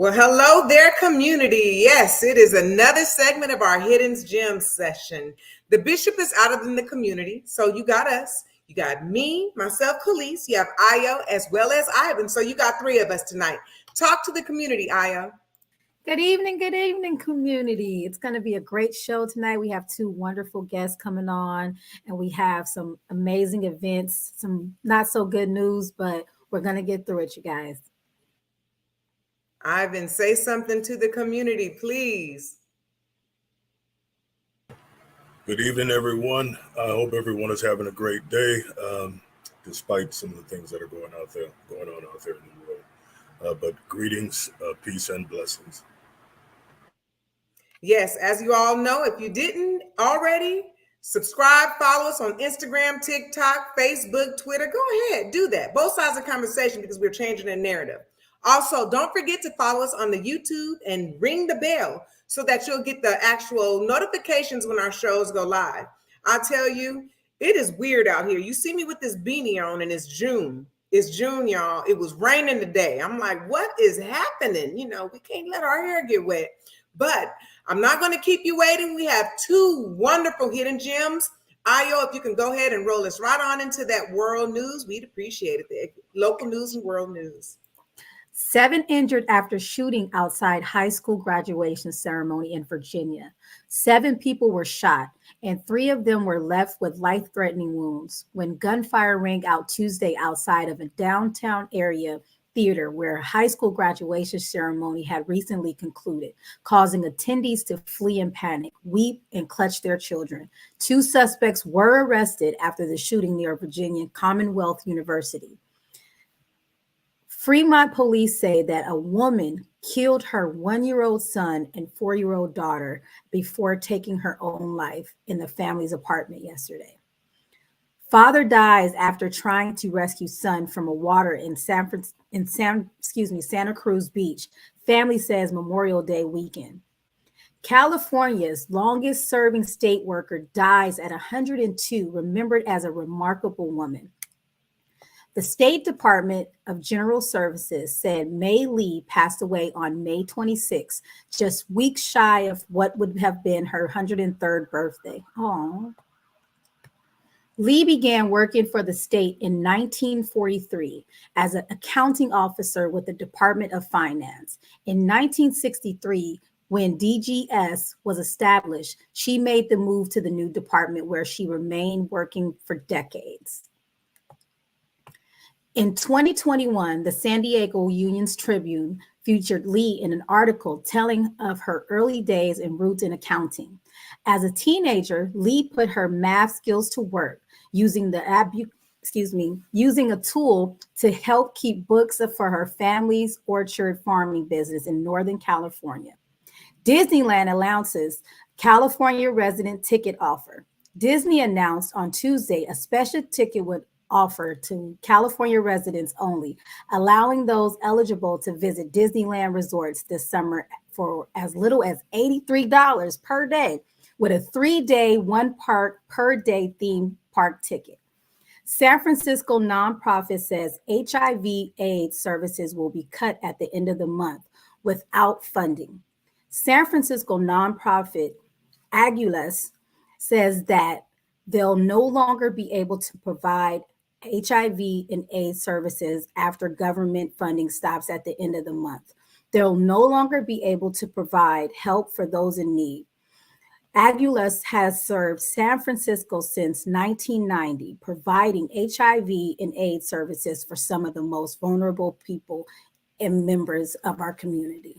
Well, hello there, community. Yes, it is another segment of our Hidden Gems session. The bishop is out of the community, so you got us. You got me, myself, Khalees. You have Ayo as well as Ivan. So you got three of us tonight. Talk to the community, Ayo. Good evening, community. It's going to be a great show tonight. We have two wonderful guests coming on, and we have some amazing events, some not so good news, but we're going to get through it, you guys. Ivan, say something to the community, please. Good evening, everyone. I hope everyone is having a great day, despite some of the things that are going on out there in the world. But greetings, peace, and blessings. Yes, as you all know, if you didn't already, subscribe, follow us on Instagram, TikTok, Facebook, Twitter. Go ahead, do that. Both sides of the conversation because we're changing the narrative. Also, don't forget to follow us on the YouTube and ring the bell so that you'll get the actual notifications when our shows go live. I tell you, it is weird out here. You see me with this beanie on and it's June. It's June, y'all. It was raining today. I'm like, what is happening? We can't let our hair get wet. But I'm not going to keep you waiting. We have two wonderful hidden gems. Ayo, if you can go ahead and roll us right on into that world news, we'd appreciate it. The local news and world news. 7 injured after shooting outside high school graduation ceremony in Virginia. 7 people were shot, and 3 of them were left with life-threatening wounds when gunfire rang out Tuesday outside of a downtown area theater where a high school graduation ceremony had recently concluded, causing attendees to flee in panic, weep, and clutch their children. 2 suspects were arrested after the shooting near Virginia Commonwealth University. Fremont police say that a woman killed her 1-year-old son and 4-year-old daughter before taking her own life in the family's apartment yesterday. Father dies after trying to rescue son from a water in Santa Cruz Beach. Family says Memorial Day weekend. California's longest serving state worker dies at 102, remembered as a remarkable woman. The State Department of General Services said May Lee passed away on May 26, just weeks shy of what would have been her 103rd birthday. Aww. Lee began working for the state in 1943 as an accounting officer with the Department of Finance. In 1963, when DGS was established, she made the move to the new department where she remained working for decades. In 2021, the San Diego Union's Tribune featured Lee in an article telling of her early days and roots in accounting. As a teenager, Lee put her math skills to work using a tool to help keep books for her family's orchard farming business in Northern California. Disneyland announces California resident ticket offer. Disney announced on Tuesday a special ticket would offer to California residents only, allowing those eligible to visit Disneyland resorts this summer for as little as $83 per day, with a 3-day, 1 park per day theme park ticket. San Francisco nonprofit says HIV/AIDS services will be cut at the end of the month without funding. San Francisco nonprofit Agulous says that they'll no longer be able to provide HIV and AIDS services after government funding stops at the end of the month. They'll no longer be able to provide help for those in need. Agulous has served San Francisco since 1990, providing HIV and AIDS services for some of the most vulnerable people and members of our community.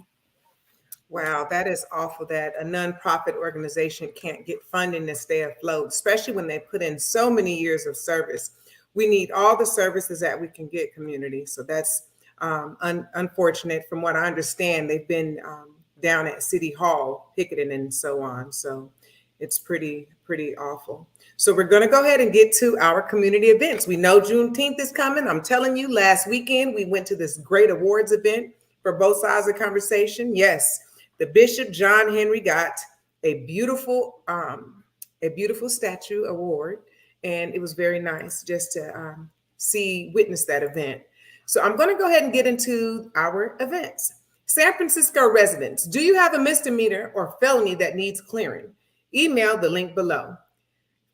Wow, that is awful that a nonprofit organization can't get funding to stay afloat, especially when they put in so many years of service. We need all the services that we can get, community. So that's unfortunate. From what I understand, they've been down at City Hall picketing and so on. So it's pretty awful. So we're going to go ahead and get to our community events. We know Juneteenth is coming. I'm telling you, last weekend we went to this great awards event for both sides of the conversation. Yes, the Bishop John Henry got a beautiful statue award. And it was very nice just to witness that event. So I'm going to go ahead and get into our events. San Francisco residents, do you have a misdemeanor or felony that needs clearing? Email the link below.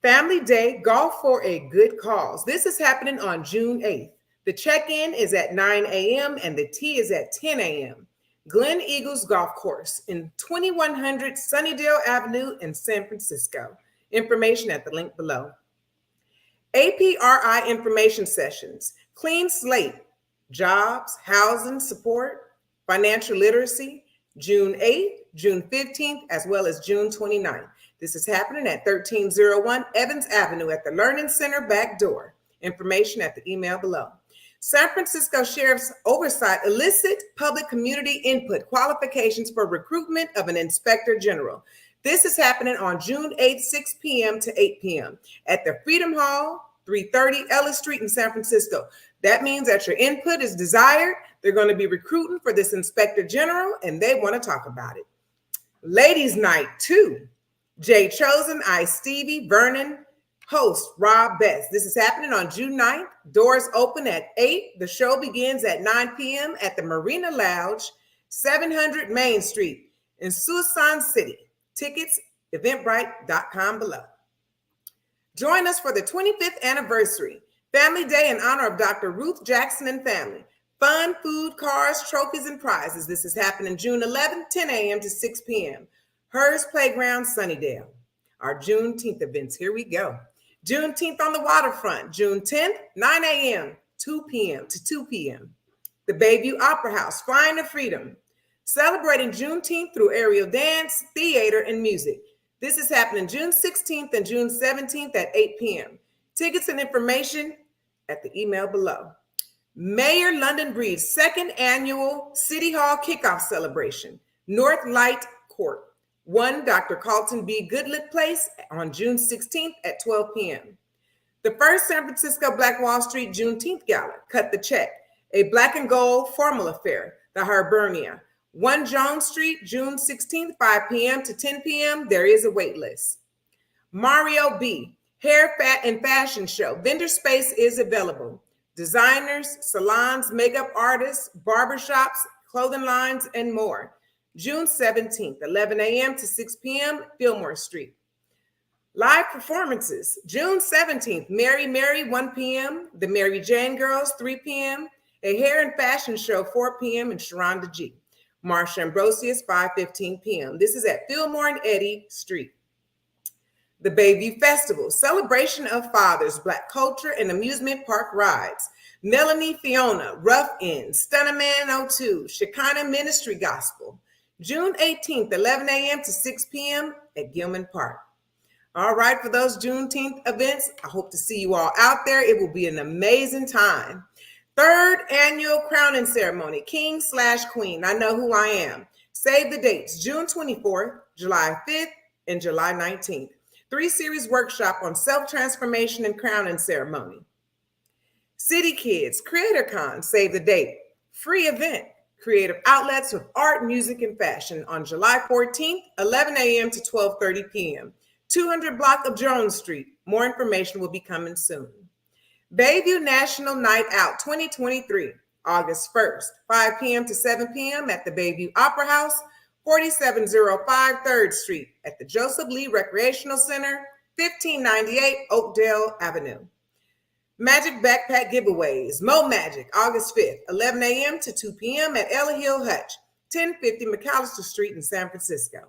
Family Day Golf for a Good Cause. This is happening on June 8th. The check-in is at 9 a.m. and the tea is at 10 a.m. Glen Eagles Golf Course in 2100 Sunnydale Avenue in San Francisco. Information at the link below. APRI information sessions, clean slate, jobs, housing support, financial literacy, June 8th, June 15th, as well as June 29th. This is happening at 1301 Evans Avenue at the Learning Center back door. Information at the email below. San Francisco Sheriff's Oversight elicit public community input qualifications for recruitment of an inspector general. This is happening on June 8th, 6 p.m. to 8 p.m. at the Freedom Hall, 330 Ellis Street in San Francisco. That means that your input is desired. They're going to be recruiting for this inspector general, and they want to talk about it. Ladies' Night 2. Jay Chosen, I, Stevie, Vernon, host Rob Best. This is happening on June 9th. Doors open at 8. The show begins at 9 p.m. at the Marina Lounge, 700 Main Street in Suisun City. Tickets, eventbrite.com below. Join us for the 25th anniversary Family Day in honor of Dr. Ruth Jackson and family. Fun, food, cars, trophies, and prizes. This is happening June 11th, 10 a.m. to 6 p.m. Hers Playground, Sunnydale. Our Juneteenth events, here we go. Juneteenth on the waterfront, June 10th, 9 a.m., 2 p.m. to 2 p.m. The Bayview Opera House, Flying to Freedom, celebrating Juneteenth through aerial dance, theater, and music. This is happening June 16th and June 17th at 8 p.m. Tickets and information at the email below. Mayor London Breed's second annual City Hall kickoff celebration, North Light Court, 1 Dr. Carlton B. Goodlett Place on June 16th at 12 p.m. The first San Francisco Black Wall Street Juneteenth Gala, Cut the Check, a black and gold formal affair, the Hibernia, 1 Jones Street, June 16th, 5 p.m. to 10 p.m. There is a wait list. Mario B. Hair, Fat, and Fashion Show. Vendor space is available. Designers, salons, makeup artists, barbershops, clothing lines, and more. June 17th, 11 a.m. to 6 p.m., Fillmore Street. Live performances, June 17th, Mary, 1 p.m., the Mary Jane Girls, 3 p.m., a hair and fashion show, 4 p.m., in Sharonda G. Marsha Ambrosius, 5:15 p.m. This is at Fillmore and Eddy Street. The Bayview Festival, celebration of fathers, Black culture, and amusement park rides. Melanie Fiona, Rough Ends, Stunnerman 02, Shekinah Ministry Gospel. June 18th, 11 a.m. to 6 p.m. at Gilman Park. All right, for those Juneteenth events, I hope to see you all out there. It will be an amazing time. Third annual crowning ceremony, King/Queen. I know who I am. Save the dates, June 24th, July 5th, and July 19th. 3-series workshop on self-transformation and crowning ceremony. City Kids, CreatorCon, save the date. Free event. Creative outlets with art, music, and fashion on July 14th, 11 a.m. to 12:30 p.m. 200 block of Jones Street. More information will be coming soon. Bayview National Night Out 2023, August 1st, 5 p.m. to 7 p.m. at the Bayview Opera House, 4705 3rd Street at the Joseph Lee Recreational Center, 1598 Oakdale Avenue. Magic Backpack Giveaways, Mo Magic, August 5th, 11 a.m. to 2 p.m. at Ella Hill Hutch, 1050 McAllister Street in San Francisco.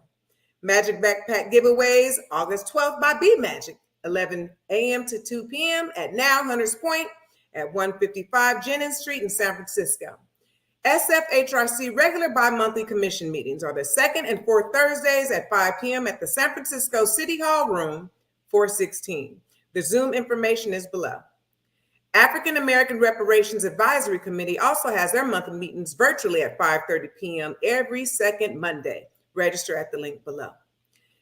Magic Backpack Giveaways, August 12th by B Magic, 11 a.m. to 2 p.m. at Now Hunters Point at 155 Jennings Street in San Francisco. SFHRC regular bi-monthly commission meetings are the second and fourth Thursdays at 5 p.m. at the San Francisco City Hall Room 416. The Zoom information is below. African American Reparations Advisory Committee also has their monthly meetings virtually at 5:30 p.m. every second Monday. Register at the link below.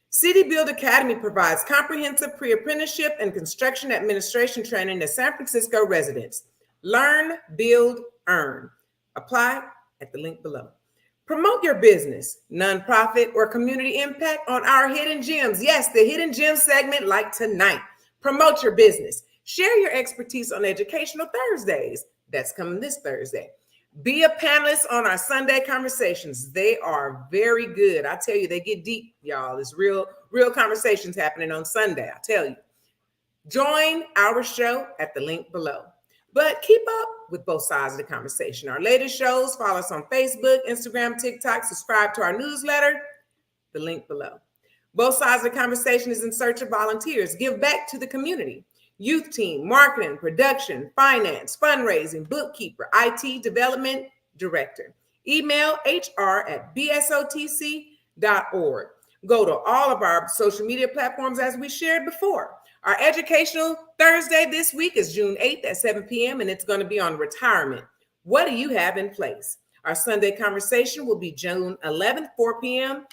City Build Academy provides comprehensive pre-apprenticeship and construction administration training to San Francisco residents. Learn, build, earn. Apply at the link below. Promote your business, nonprofit, or community impact on our Hidden Gems. Yes, the Hidden Gems segment like tonight. Promote your business. Share your expertise on Educational Thursdays. That's coming this Thursday. Be a panelist on our Sunday conversations. They are very good. I tell you, they get deep, y'all. There's real conversations happening on Sunday. I tell you. Join our show at the link below. But keep up with both sides of the conversation. Our latest shows, follow us on Facebook, Instagram, TikTok, subscribe to our newsletter, the link below. Both sides of the conversation is in search of volunteers. Give back to the community. Youth team, marketing, production, finance, fundraising, bookkeeper, IT development director. Email hr@bsotc.org. Go to all of our social media platforms as we shared before. Our educational Thursday this week is June 8th at 7 p.m. and it's going to be on retirement. What do you have in place? Our Sunday conversation will be June 11th, 4 p.m.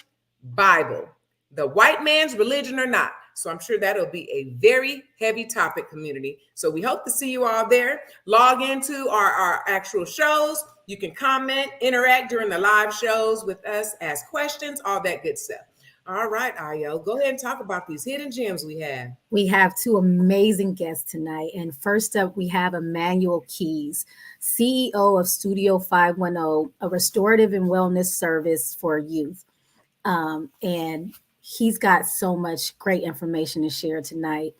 Bible, the white man's religion or not. So I'm sure that'll be a very heavy topic, community. So we hope to see you all there. Log into our actual shows. You can comment, interact during the live shows with us, ask questions, all that good stuff. All right, Ayo, go ahead and talk about these hidden gems we have. We have two amazing guests tonight. And first up, we have Emmanuel Keys, CEO of Studio 510, a restorative and wellness service for youth. And he's got so much great information to share tonight.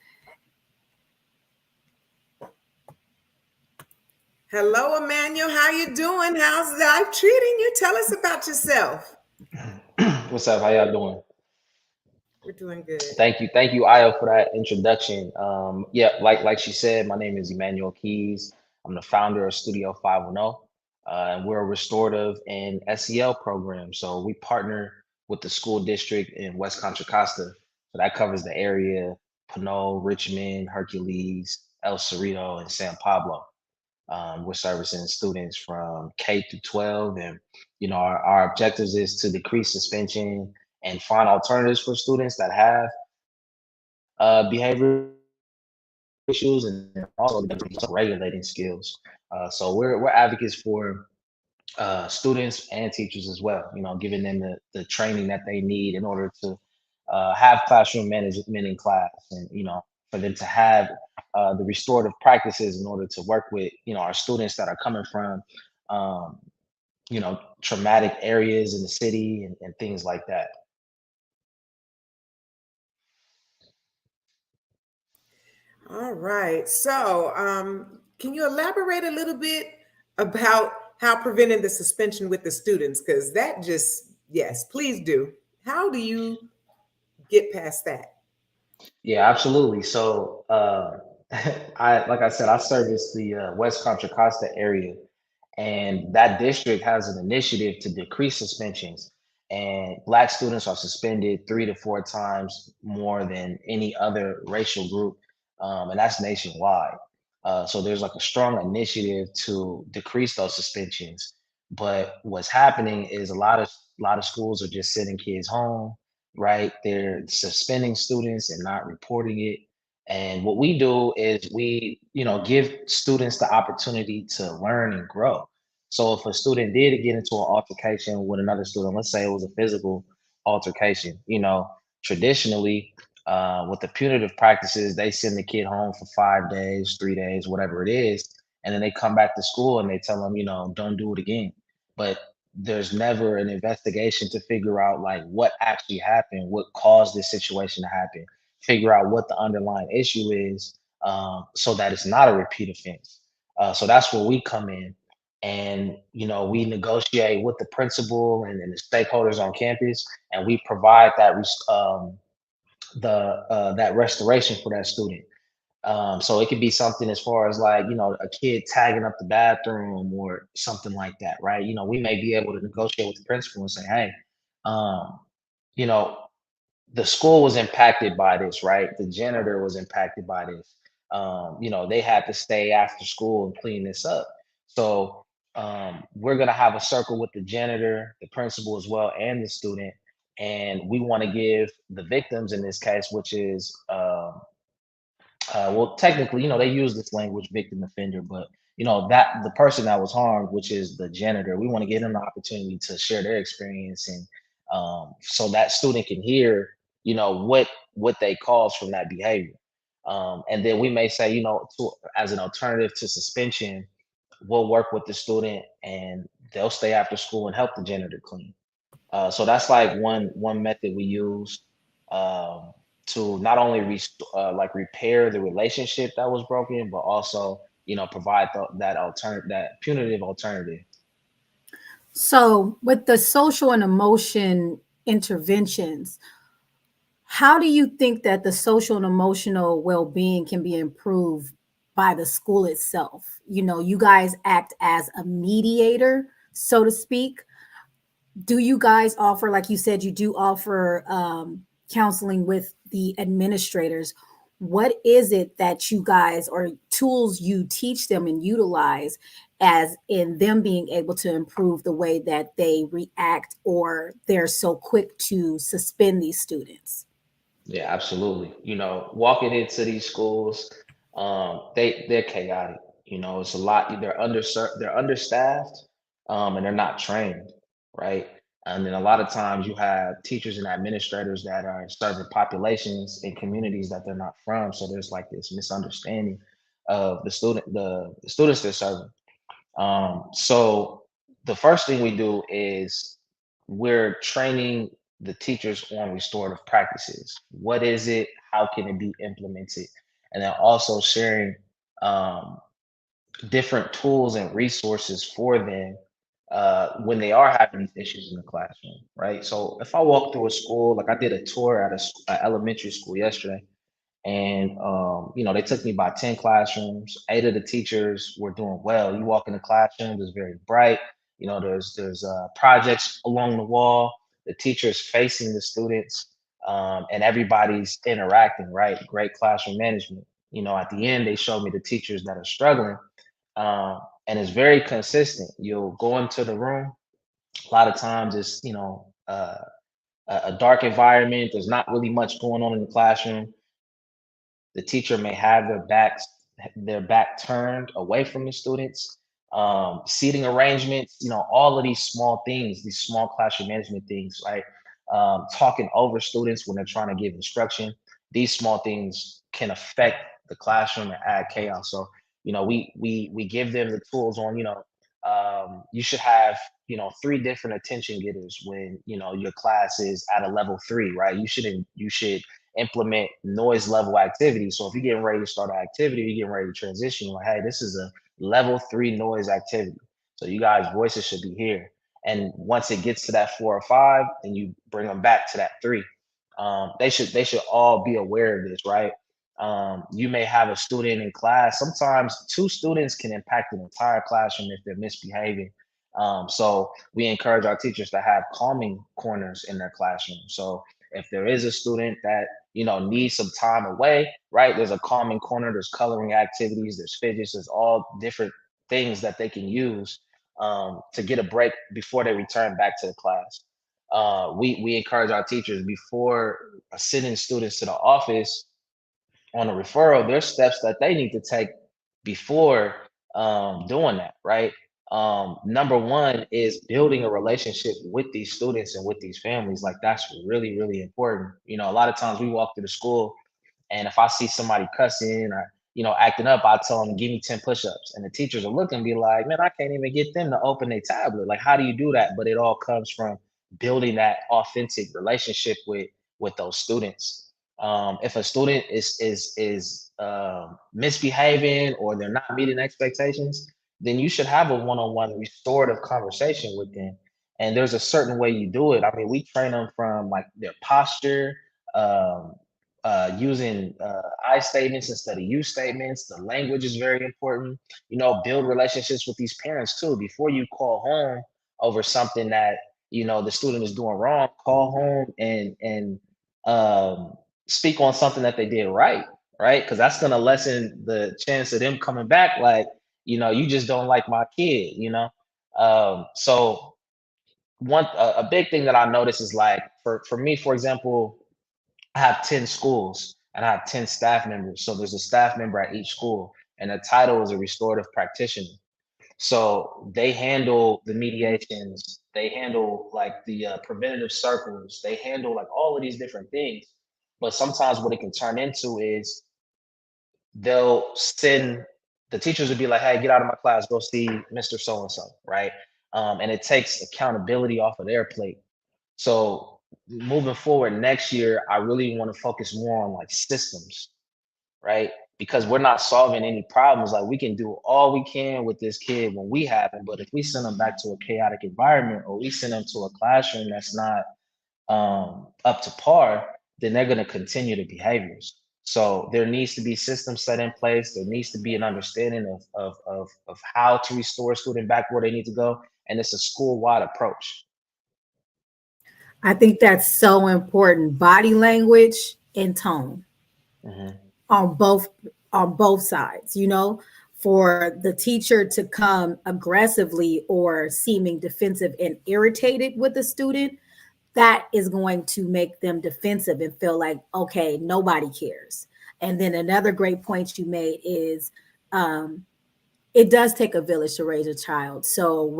Hello, Emmanuel. How you doing? How's life treating you? Tell us about yourself. What's up? How y'all doing? We're doing good. Thank you, Ayo, for that introduction. Yeah, like she said, my name is Emmanuel Keys. I'm the founder of Studio 510, and we're a restorative and SEL program. So we partner with the school district in West Contra Costa. So that covers the area: Pinole, Richmond, Hercules, El Cerrito, and San Pablo. We're servicing students from K through 12, and our objectives is to decrease suspension and find alternatives for students that have behavior issues and also regulating skills. So we're advocates for students and teachers as well. Giving them the training that they need in order to have classroom management in class, and for them to have the restorative practices in order to work with our students that are coming from traumatic areas in the city and things like that. All right. So can you elaborate a little bit about how preventing the suspension with the students? Because that yes, please do. How do you get past that? Yeah, absolutely. So like I said, I service the West Contra Costa area, and that district has an initiative to decrease suspensions. And Black students are suspended 3 to 4 times more than any other racial group, and that's nationwide. So there's like a strong initiative to decrease those suspensions. But what's happening is a lot of schools are just sending kids home, right? They're suspending students and not reporting it. And what we do is we, give students the opportunity to learn and grow. So if a student did get into an altercation with another student, let's say it was a physical altercation, traditionally, with the punitive practices, they send the kid home for 5 days, 3 days, whatever it is. And then they come back to school and they tell them, don't do it again. But there's never an investigation to figure out like what actually happened, what caused this situation to happen, figure out what the underlying issue is, so that it's not a repeat offense. So that's where we come in. And we negotiate with the principal and the stakeholders on campus, and we provide that that restoration for that student. So it could be something as far as like, a kid tagging up the bathroom or something like that, right? We may be able to negotiate with the principal and say, hey, the school was impacted by this, right? The janitor was impacted by this. They had to stay after school and clean this up. So we're going to have a circle with the janitor, the principal as well, and the student. And we want to give the victims in this case, which is, well, technically, they use this language, victim offender, but that the person that was harmed, which is the janitor, we want to give them the opportunity to share their experience, and so that student can hear, what they caused from that behavior. And then we may say, as an alternative to suspension, we'll work with the student and they'll stay after school and help the janitor clean. So that's like one method we use um, to not only like repair the relationship that was broken, but also provide that punitive alternative. So, with the social and emotion interventions, how do you think that the social and emotional well-being can be improved by the school itself? You guys act as a mediator, so to speak. Do you guys offer, like you said, you do offer counseling with the administrators? What is it that you guys, or tools you teach them and utilize, as in them being able to improve the way that they react, or they're so quick to suspend these students? Yeah, absolutely. Walking into these schools, they're chaotic. It's a lot. They're understaffed, and they're not trained, right? And then a lot of times you have teachers and administrators that are serving populations in communities that they're not from. So there's like this misunderstanding of the students they're serving. So the first thing we do is we're training the teachers on restorative practices. What is it? How can it be implemented? And then also sharing um, different tools and resources for them when they are having these issues in the classroom, right? So if I walk through a school, like I did a tour at a elementary school yesterday, and they took me by 10 classrooms. 8 of the teachers were doing well. You walk in the classroom, it's very bright. There's projects along the wall. The teacher's facing the students, and everybody's interacting, right? Great classroom management. At the end, they showed me the teachers that are struggling, and it's very consistent. You'll go into the room. A lot of times it's a dark environment. There's not really much going on in the classroom. The teacher may have their back turned away from the students. Seating arrangements, all of these small things, these small classroom management things, right? Talking over students when they're trying to give instruction. These small things can affect the classroom and add chaos. So, we give them the tools on, you should have 3 different attention getters when your class is at a level 3, right? You should implement noise level activity. So if you're getting ready to start an activity, you're getting ready to transition, you're like, hey, this is a level 3 noise activity. So you guys' voices should be here. And once it gets to that 4 or 5, then you bring them back to that 3. They should all be aware of this, right? You may have a student in class. Sometimes 2 students can impact an entire classroom if they're misbehaving. So we encourage our teachers to have calming corners in their classroom. So if there is a student that needs some time away, right? There's a calming corner. There's coloring activities. There's fidgets. There's all different things that they can use to get a break before they return back to the class. We encourage our teachers before sending students to the office on a referral. There's steps that they need to take before doing that, right? Number one is building a relationship with these students and with these families. Like that's really, really important. A lot of times we walk through the school, and if I see somebody cussing or acting up, I tell them, give me 10 push-ups. And the teachers will look and be like, man, I can't even get them to open their tablet. Like, how do you do that? But it all comes from building that authentic relationship with those students. If a student is misbehaving or they're not meeting expectations, then you should have a one-on-one restorative conversation with them. And there's a certain way you do it. I mean, we train them from like their posture, um, using I statements instead of you statements. The language is very important. Build relationships with these parents too. Before you call home over something that the student is doing wrong, call home and um, speak on something that they did right, right? Because that's going to lessen the chance of them coming back. Like, you just don't like my kid. So a big thing that I notice is like for me, for example, I have 10 schools and I have 10 staff members. So there's a staff member at each school, and the title is a restorative practitioner. So they handle the mediations, they handle like the preventative circles, they handle like all of these different things. But sometimes what it can turn into is they'll send the teachers would be like, hey, get out of my class, go see Mr. So-and-so, right? And it takes accountability off of their plate. So moving forward next year, I really want to focus more on like systems, right? Because we're not solving any problems. Like we can do all we can with this kid when we have him, but if we send them back to a chaotic environment or we send them to a classroom that's not up to par, then they're going to continue the behaviors. So there needs to be systems set in place. There needs to be an understanding of how to restore a student back where they need to go. And it's a school-wide approach. I think that's so important. Body language and tone Mhm. on both sides, you know, for the teacher to come aggressively or seeming defensive and irritated with the student, that is going to make them defensive and feel like, okay, nobody cares. And then another great point you made is it does take a village to raise a child. So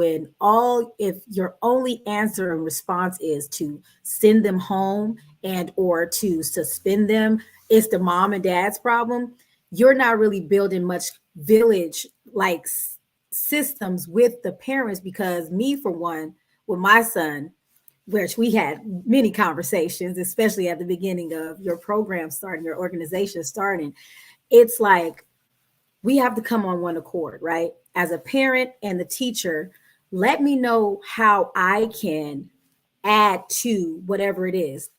if your only answer and response is to send them home and or to suspend them, it's the mom and dad's problem. You're not really building much village like systems with the parents, because me, for one, with my son, which we had many conversations, especially at the beginning of your program starting, your organization starting, it's like we have to come on one accord, right? As a parent and the teacher, let me know how I can add to whatever it is.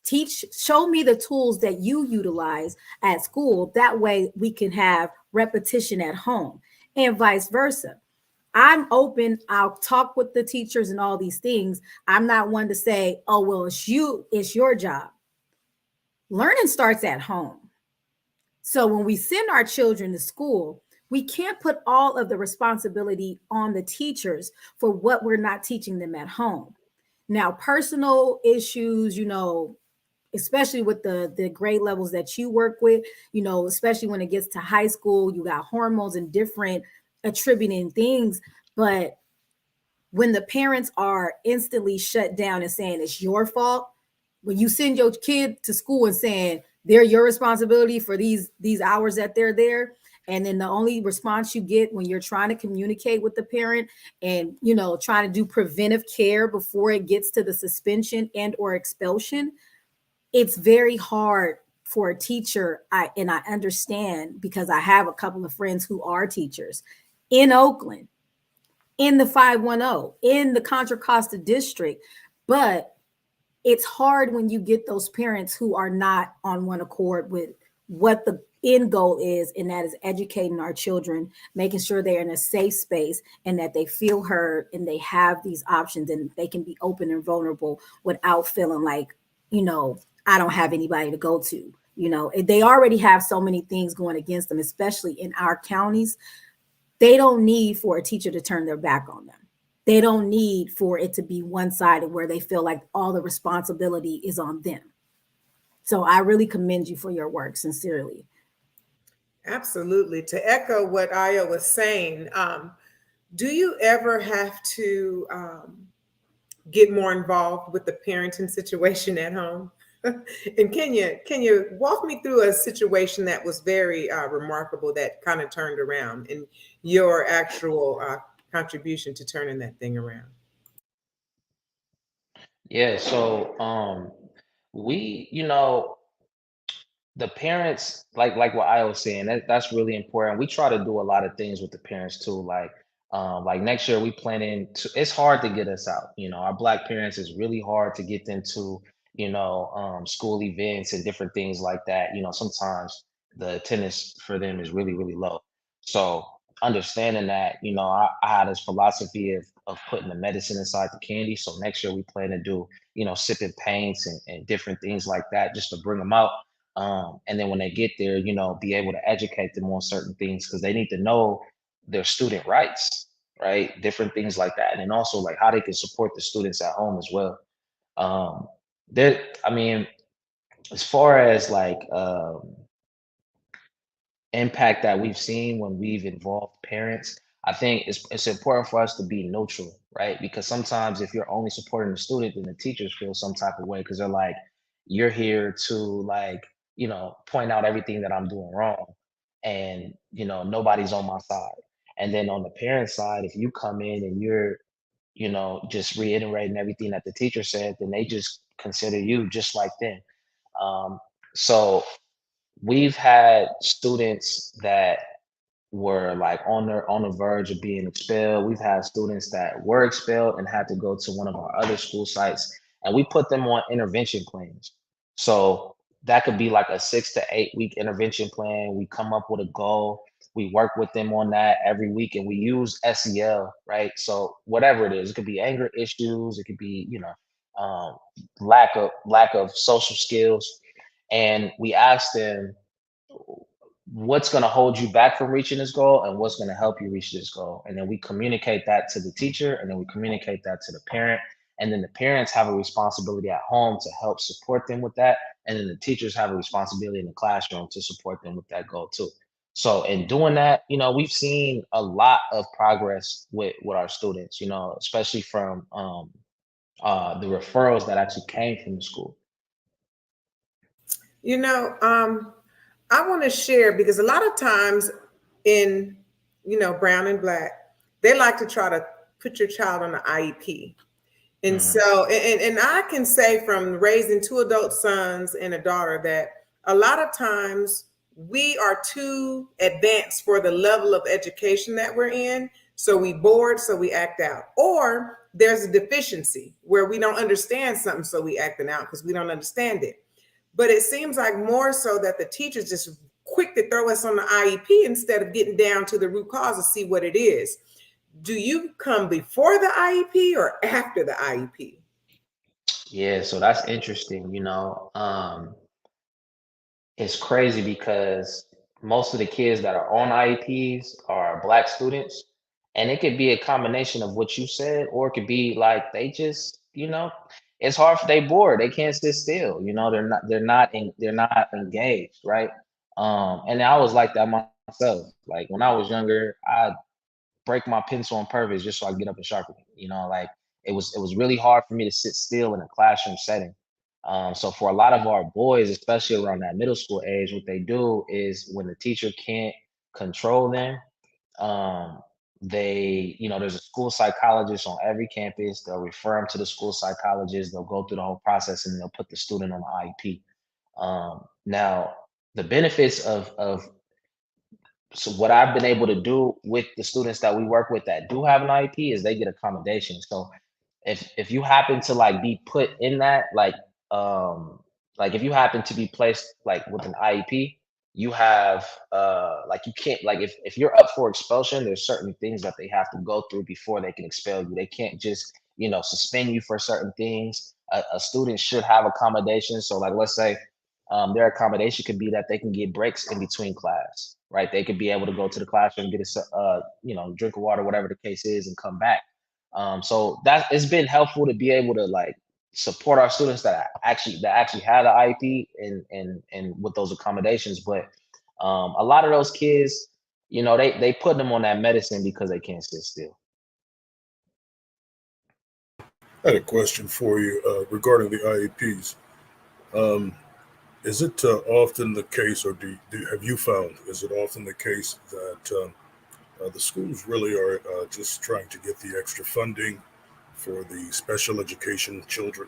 Show me the tools that you utilize at school. That way we can have repetition at home and vice versa. I'm open. I'll talk with the teachers and all these things. I'm not one to say, oh, well, it's your job. Learning starts at home. So when we send our children to school, we can't put all of the responsibility on the teachers for what we're not teaching them at home. Now, personal issues, you know, especially with the grade levels that you work with, you know, especially when it gets to high school, you got hormones and different attributing things. But when the parents are instantly shut down and saying it's your fault, when you send your kid to school and saying they're your responsibility for these hours that they're there, and then the only response you get when you're trying to communicate with the parent and, you know, trying to do preventive care before it gets to the suspension and or expulsion, it's very hard for a teacher. I understand, because I have a couple of friends who are teachers in Oakland, in the 510, in the Contra Costa district. But it's hard when you get those parents who are not on one accord with what the end goal is, and that is educating our children, making sure they're in a safe space and that they feel heard and they have these options and they can be open and vulnerable without feeling like, you know, I don't have anybody to go to. You know, they already have so many things going against them, especially in our counties. They don't need for a teacher to turn their back on them. They don't need for it to be one-sided where they feel like all the responsibility is on them. So I really commend you for your work, sincerely. Absolutely. To echo what Ayo was saying, do you ever have to get more involved with the parenting situation at home? And can you walk me through a situation that was very remarkable that kind of turned around, and your actual contribution to turning that thing around? Yeah, so we, you know, the parents, like what I was saying, that's really important. We try to do a lot of things with the parents too. Like next year we planning to, it's hard to get us out. You know, our black parents, is really hard to get them to, you know, school events and different things like that. You know, sometimes the attendance for them is really, really low. So understanding that, you know, I had this philosophy of putting the medicine inside the candy. So next year we plan to do, you know, sipping paints and different things like that just to bring them out. And then when they get there, you know, be able to educate them on certain things because they need to know their student rights, right? Different things like that. And then also like how they can support the students at home as well. Um, I mean, as far as like impact that we've seen when we've involved parents, I think it's important for us to be neutral, right? Because sometimes if you're only supporting the student, then the teachers feel some type of way because they're like, you're here to like, you know, point out everything that I'm doing wrong. And, you know, nobody's on my side. And then on the parent side, if you come in and you're, you know, just reiterating everything that the teacher said, then they just consider you just like them. So we've had students that were like on the verge of being expelled. We've had students that were expelled and had to go to one of our other school sites, and we put them on intervention plans. So that could be like a 6 to 8 week intervention plan. We come up with a goal. We work with them on that every week, and we use SEL, right? So whatever it is, it could be anger issues, it could be, you know, lack of social skills, and we ask them what's going to hold you back from reaching this goal and what's going to help you reach this goal. And then we communicate that to the teacher, and then we communicate that to the parent. And then the parents have a responsibility at home to help support them with that. And then the teachers have a responsibility in the classroom to support them with that goal too. So in doing that, you know, we've seen a lot of progress with our students, you know, especially from the referrals that actually came from the school. You know, I want to share because a lot of times in, you know, brown and black, they like to try to put your child on the IEP. And so, and I can say from raising 2 adult sons and a daughter that a lot of times we are too advanced for the level of education that we're in. So we bored, so we act out. Or there's a deficiency where we don't understand something, so we acting out because we don't understand it. But it seems like more so that the teachers just quick to throw us on the IEP instead of getting down to the root cause to see what it is. Do you come before the IEP or after the IEP? Yeah, so that's interesting. You know, it's crazy because most of the kids that are on IEPs are Black students, and it could be a combination of what you said, or it could be like they just, you know, it's hard for they bored, they can't sit still. You know, they're not engaged, right? And I was like that myself. Like when I was younger, I break my pencil on purpose just so I get up and sharpen it. You know, like it was really hard for me to sit still in a classroom setting. So for a lot of our boys, especially around that middle school age, what they do is when the teacher can't control them, um, you know, there's a school psychologist on every campus. They'll refer them to the school psychologist. They'll go through the whole process and they'll put the student on the IEP. Now, the benefits of so what I've been able to do with the students that we work with that do have an IEP is they get accommodation. So if you happen to like be put in that like if you happen to be placed like with an IEP, you have like you can't like if you're up for expulsion, there's certain things that they have to go through before they can expel you. They can't just, you know, suspend you for certain things. A student should have accommodation. So like let's say their accommodation could be that they can get breaks in between class, right? They could be able to go to the classroom, get a you know, drink of water, whatever the case is, and come back. So that it's been helpful to be able to like support our students that actually had an IEP and with those accommodations. But a lot of those kids, you know, they put them on that medicine because they can't sit still. I had a question for you regarding the IEPs. Um, is it often the case, or have you found, is it often the case that the schools really are just trying to get the extra funding for the special education children?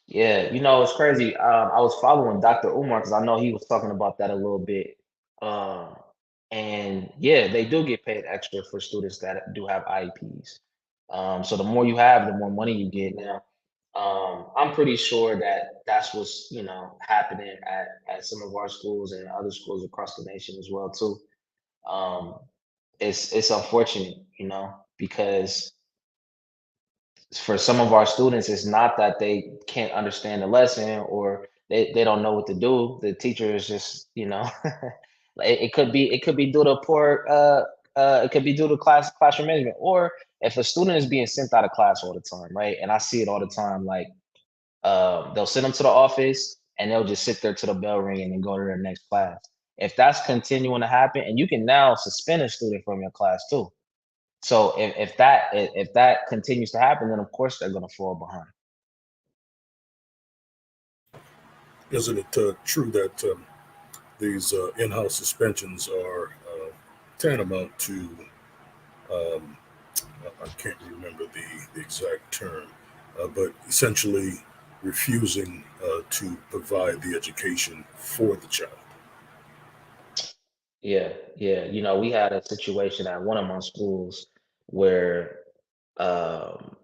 Yeah, you know, it's crazy. I was following Dr. Umar because I know he was talking about that a little bit. Um, and yeah, they do get paid extra for students that do have IEPs. So the more you have, the more money you get. Now, I'm pretty sure that that's what's, you know, happening at some of our schools and other schools across the nation as well too. Um, it's unfortunate, you know, because for some of our students, it's not that they can't understand the lesson or they don't know what to do. The teacher is just, you know, it could be due to poor it could be due to classroom management, or if a student is being sent out of class all the time, right? And I see it all the time, like they'll send them to the office and they'll just sit there till the bell ring and then go to their next class. If that's continuing to happen, and you can now suspend a student from your class too. So if that continues to happen, then of course they're going to fall behind. Isn't it true that these in-house suspensions are tantamount to, um, I can't remember the exact term, but essentially refusing to provide the education for the child. Yeah, yeah. We had a situation at one of my schools where um,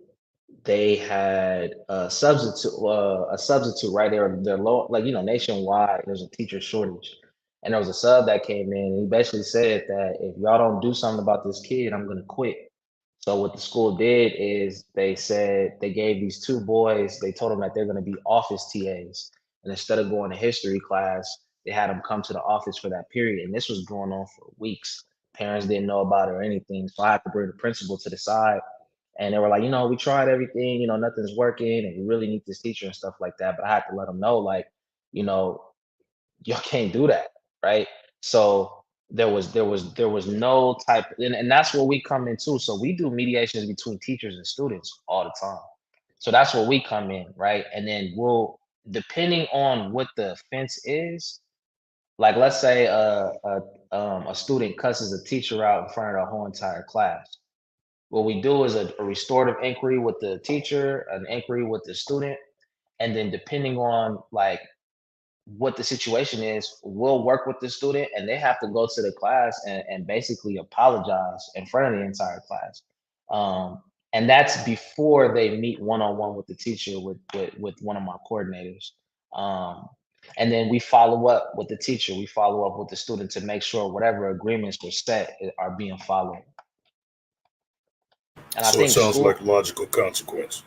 they had a substitute right there. They're low, like nationwide. There's a teacher shortage, and there was a sub that came in. And he basically said that if y'all don't do something about this kid, I'm gonna quit. So what the school did is they said they gave these two boys. They told them that they're gonna be office TAs, and instead of going to history class, they had them come to the office for that period. And this was going on for weeks. Parents didn't know about it or anything, so I had to bring the principal to the side and they were like, we tried everything, nothing's working, and we really need this teacher and stuff like that. But I had to let them know, like, you know, y'all can't do that, right? So there was no type, and that's where we come in too. So we do mediations between teachers and students all the time. So that's where we come in, right? And then depending on what the offense is, like let's say a student cusses a teacher out in front of the whole entire class. What we do is a restorative inquiry with the teacher, an inquiry with the student, and then depending on like what the situation is, we'll work with the student and they have to go to the class and basically apologize in front of the entire class. Um, and that's before they meet one-on-one with the teacher with one of my coordinators. Um, and then we follow up with the teacher, we follow up with the student to make sure whatever agreements were set are being followed. And I So it think sounds like school, logical consequence.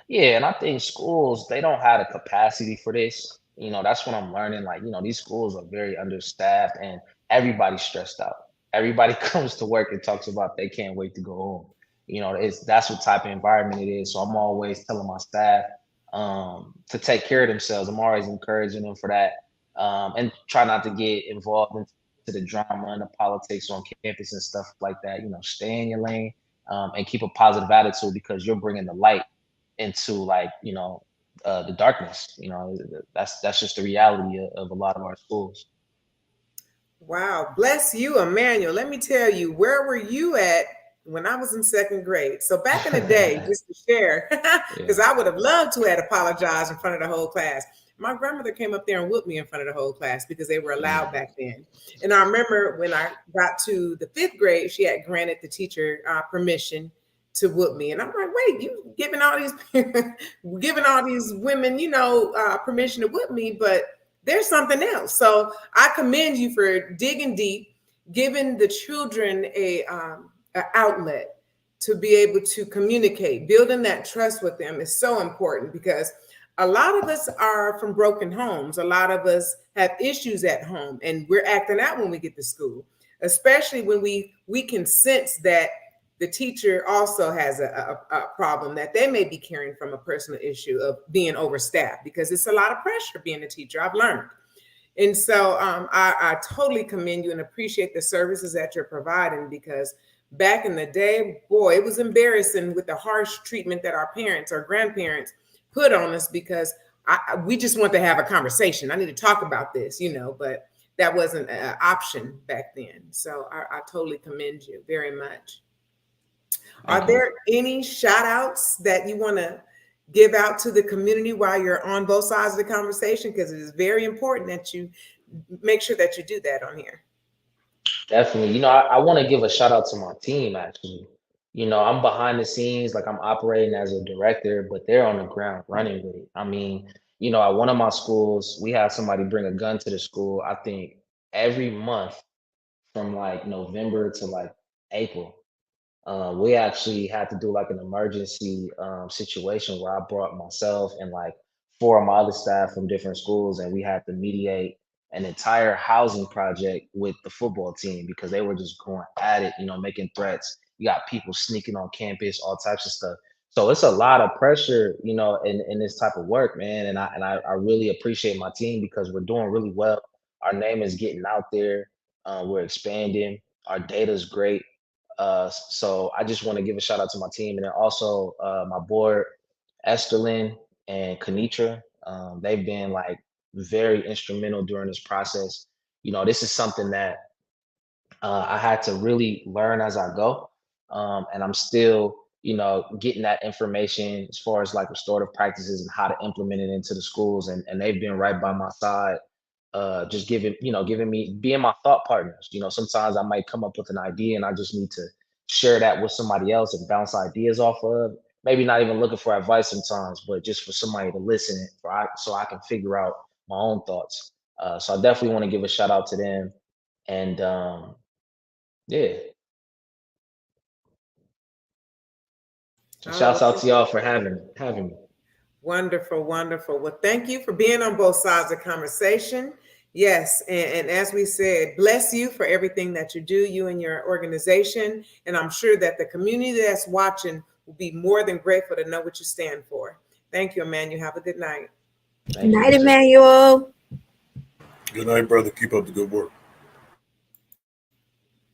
yeah, and I think schools, they don't have the capacity for this. That's what I'm learning. Like, these schools are very understaffed and everybody's stressed out. Everybody comes to work and talks about they can't wait to go home. That's what type of environment it is. So I'm always telling my staff to take care of themselves. I'm always encouraging them for that. And try not to get involved into the drama and the politics on campus and stuff like that. Stay in your lane and keep a positive attitude because you're bringing the light into like the darkness. That's just the reality of a lot of our schools. Wow, bless you, Emmanuel. Let me tell you, where were you at when I was in second grade? So back in the day, just to share, Yeah. because I would have loved to have apologized in front of the whole class. My grandmother came up there and whooped me in front of the whole class because they were allowed back then. And I remember when I got to the fifth grade, she had granted the teacher permission to whoop me, and I'm like, wait, you giving all these giving all these women, permission to whoop me, but there's something else. So I commend you for digging deep, giving the children a outlet to be able to communicate. Building that trust with them is so important because a lot of us are from broken homes. A lot of us have issues at home, and we're acting out when we get to school, especially when we can sense that the teacher also has a problem that they may be carrying from a personal issue of being overstaffed, because it's a lot of pressure being a teacher, I've learned. And so I totally commend you and appreciate the services that you're providing, because back in the day, boy, it was embarrassing with the harsh treatment that our parents or grandparents put on us, because we just want to have a conversation. I need to talk about this, but that wasn't an option back then. So I totally commend you very much. Are there any shout outs that you want to give out to the community while you're on both sides of the conversation? Because it is very important that you make sure that you do that on here. Definitely. I want to give a shout out to my team actually. I'm behind the scenes, like I'm operating as a director, but they're on the ground running with it. I mean, at one of my schools, we had somebody bring a gun to the school, I think every month from like November to like April. We actually had to do like an emergency situation where I brought myself and like four of my other staff from different schools, and we had to mediate an entire housing project with the football team because they were just going at it, making threats. You got people sneaking on campus, all types of stuff. So it's a lot of pressure, in this type of work, man. And I really appreciate my team because we're doing really well. Our name is getting out there. We're expanding. Our data is great. So I just want to give a shout out to my team, and then also my board, Esterlin and Kanitra. They've been like very instrumental during this process. This is something that I had to really learn as I go. And I'm still, getting that information as far as like restorative practices and how to implement it into the schools. And they've been right by my side, just giving me, being my thought partners. Sometimes I might come up with an idea and I just need to share that with somebody else and bounce ideas off of. Maybe not even looking for advice sometimes, but just for somebody to listen so I can figure out my own thoughts. So I definitely want to give a shout out to them. And yeah. So All shouts out right. to y'all for having me. Wonderful, wonderful. Well, thank you for being on both sides of the conversation. Yes, and as we said, bless you for everything that you do, you and your organization. And I'm sure that the community that's watching will be more than grateful to know what you stand for. Thank you, Emmanuel. Have a good night. Good Thank you, night, you too. Emmanuel. Good night, brother. Keep up the good work.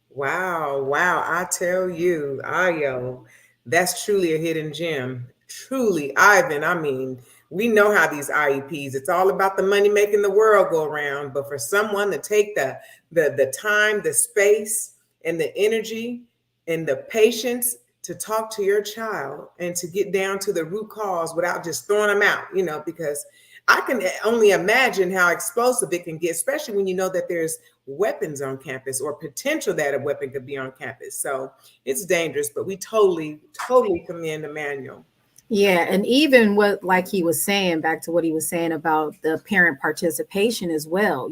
Wow, wow. I tell you, Ayo, that's truly a hidden gem. Truly, Ivan. I mean, we know how these IEPs, it's all about the money making the world go around. But for someone to take the time, the space, and the energy and the patience to talk to your child and to get down to the root cause without just throwing them out, because I can only imagine how explosive it can get, especially when you know that there's weapons on campus or potential that a weapon could be on campus. So it's dangerous, but we totally, totally commend Emmanuel. Yeah, and even what, like he was saying, back to what he was saying about the parent participation as well,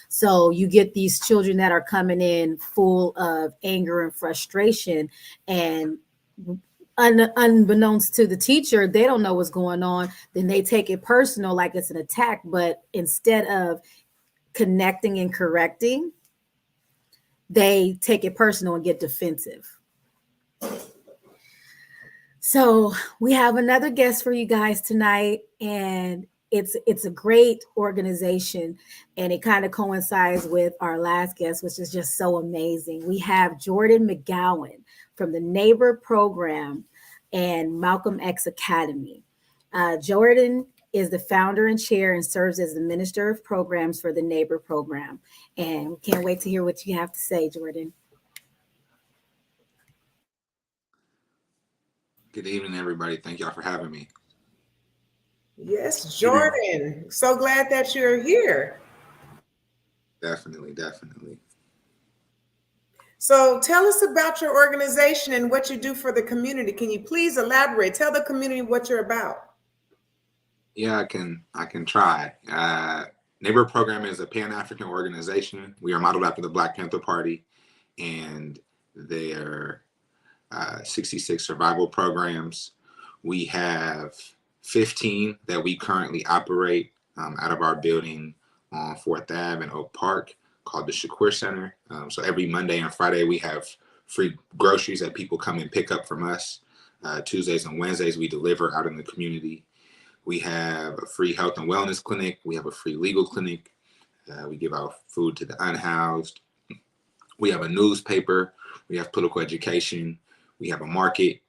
So you get these children that are coming in full of anger and frustration, and unbeknownst to the teacher, they don't know what's going on. Then they take it personal, like it's an attack. But instead of connecting and correcting, they take it personal and get defensive. So we have another guest for you guys tonight, and it's a great organization, and it kind of coincides with our last guest, which is just so amazing. We have Jordan McGowan from the Neighbor Program and Malcolm X Academy. Jordan is the founder and chair and serves as the Minister of Programs for the Neighbor Program. And we can't wait to hear what you have to say, Jordan. Good evening, everybody. Thank y'all for having me. Yes, Jordan. So glad that you're here. Definitely. So tell us about your organization and what you do for the community. Can you please elaborate? Tell the community what you're about. Yeah, I can try. Neighbor Program is a Pan-African organization. We are modeled after the Black Panther Party and their 66 survival programs. We have 15 that we currently operate out of our building on 4th Ave in Oak Park called the Shakur Center. So every Monday and Friday, we have free groceries that people come and pick up from us. Tuesdays and Wednesdays, we deliver out in the community. We have a free health and wellness clinic. We have a free legal clinic. We give out food to the unhoused. We have a newspaper. We have political education. We have a market.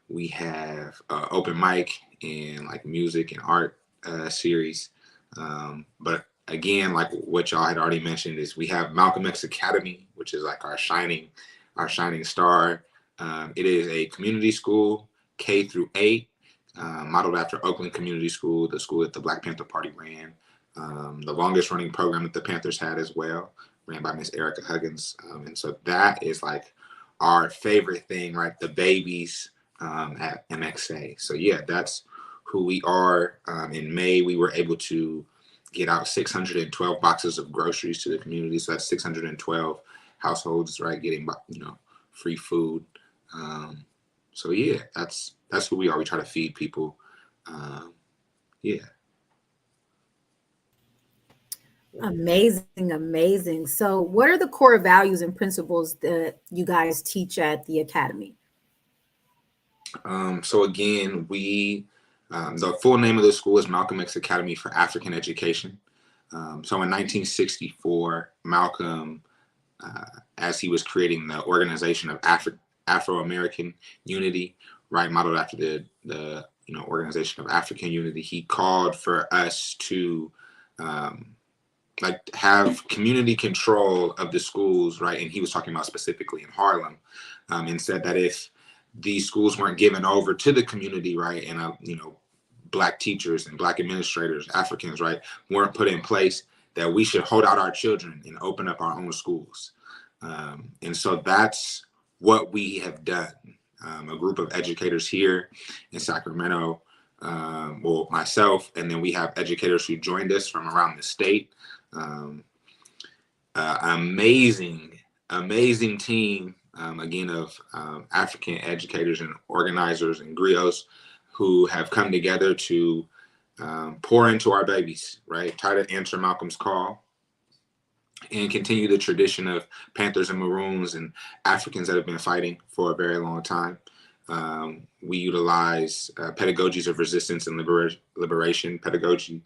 We have open mic and like music and art series. But again, like what y'all had already mentioned, is we have Malcolm X Academy, which is like our shining star. It is a community school, K through 8, modeled after Oakland Community School, the school that the Black Panther Party ran. The longest running program that the Panthers had as well, ran by Miss Erica Huggins. And so that is like our favorite thing, right? The babies at MXA. So yeah, that's who we are. In May, we were able to get out 612 boxes of groceries to the community. So that's 612 households, right? Getting, free food. So yeah, that's who we are. We try to feed people. Yeah. Amazing. So what are the core values and principles that you guys teach at the academy? So again, the full name of the school is Malcolm X Academy for African Education. So in 1964, Malcolm, as he was creating the Organization of Afro-American Unity, right, modeled after the Organization of African Unity, he called for us to like have community control of the schools, right? And he was talking about specifically in Harlem, and said that if these schools weren't given over to the community, right, and Black teachers and Black administrators, Africans, right, weren't put in place, that we should hold out our children and open up our own schools. And so that's what we have done. A group of educators here in Sacramento, well, myself, and then we have educators who joined us from around the state. Amazing team, again, of African educators and organizers and griots who have come together to pour into our babies, right? Try to answer Malcolm's call and continue the tradition of Panthers and Maroons and Africans that have been fighting for a very long time. We utilize pedagogies of resistance and liberation pedagogy,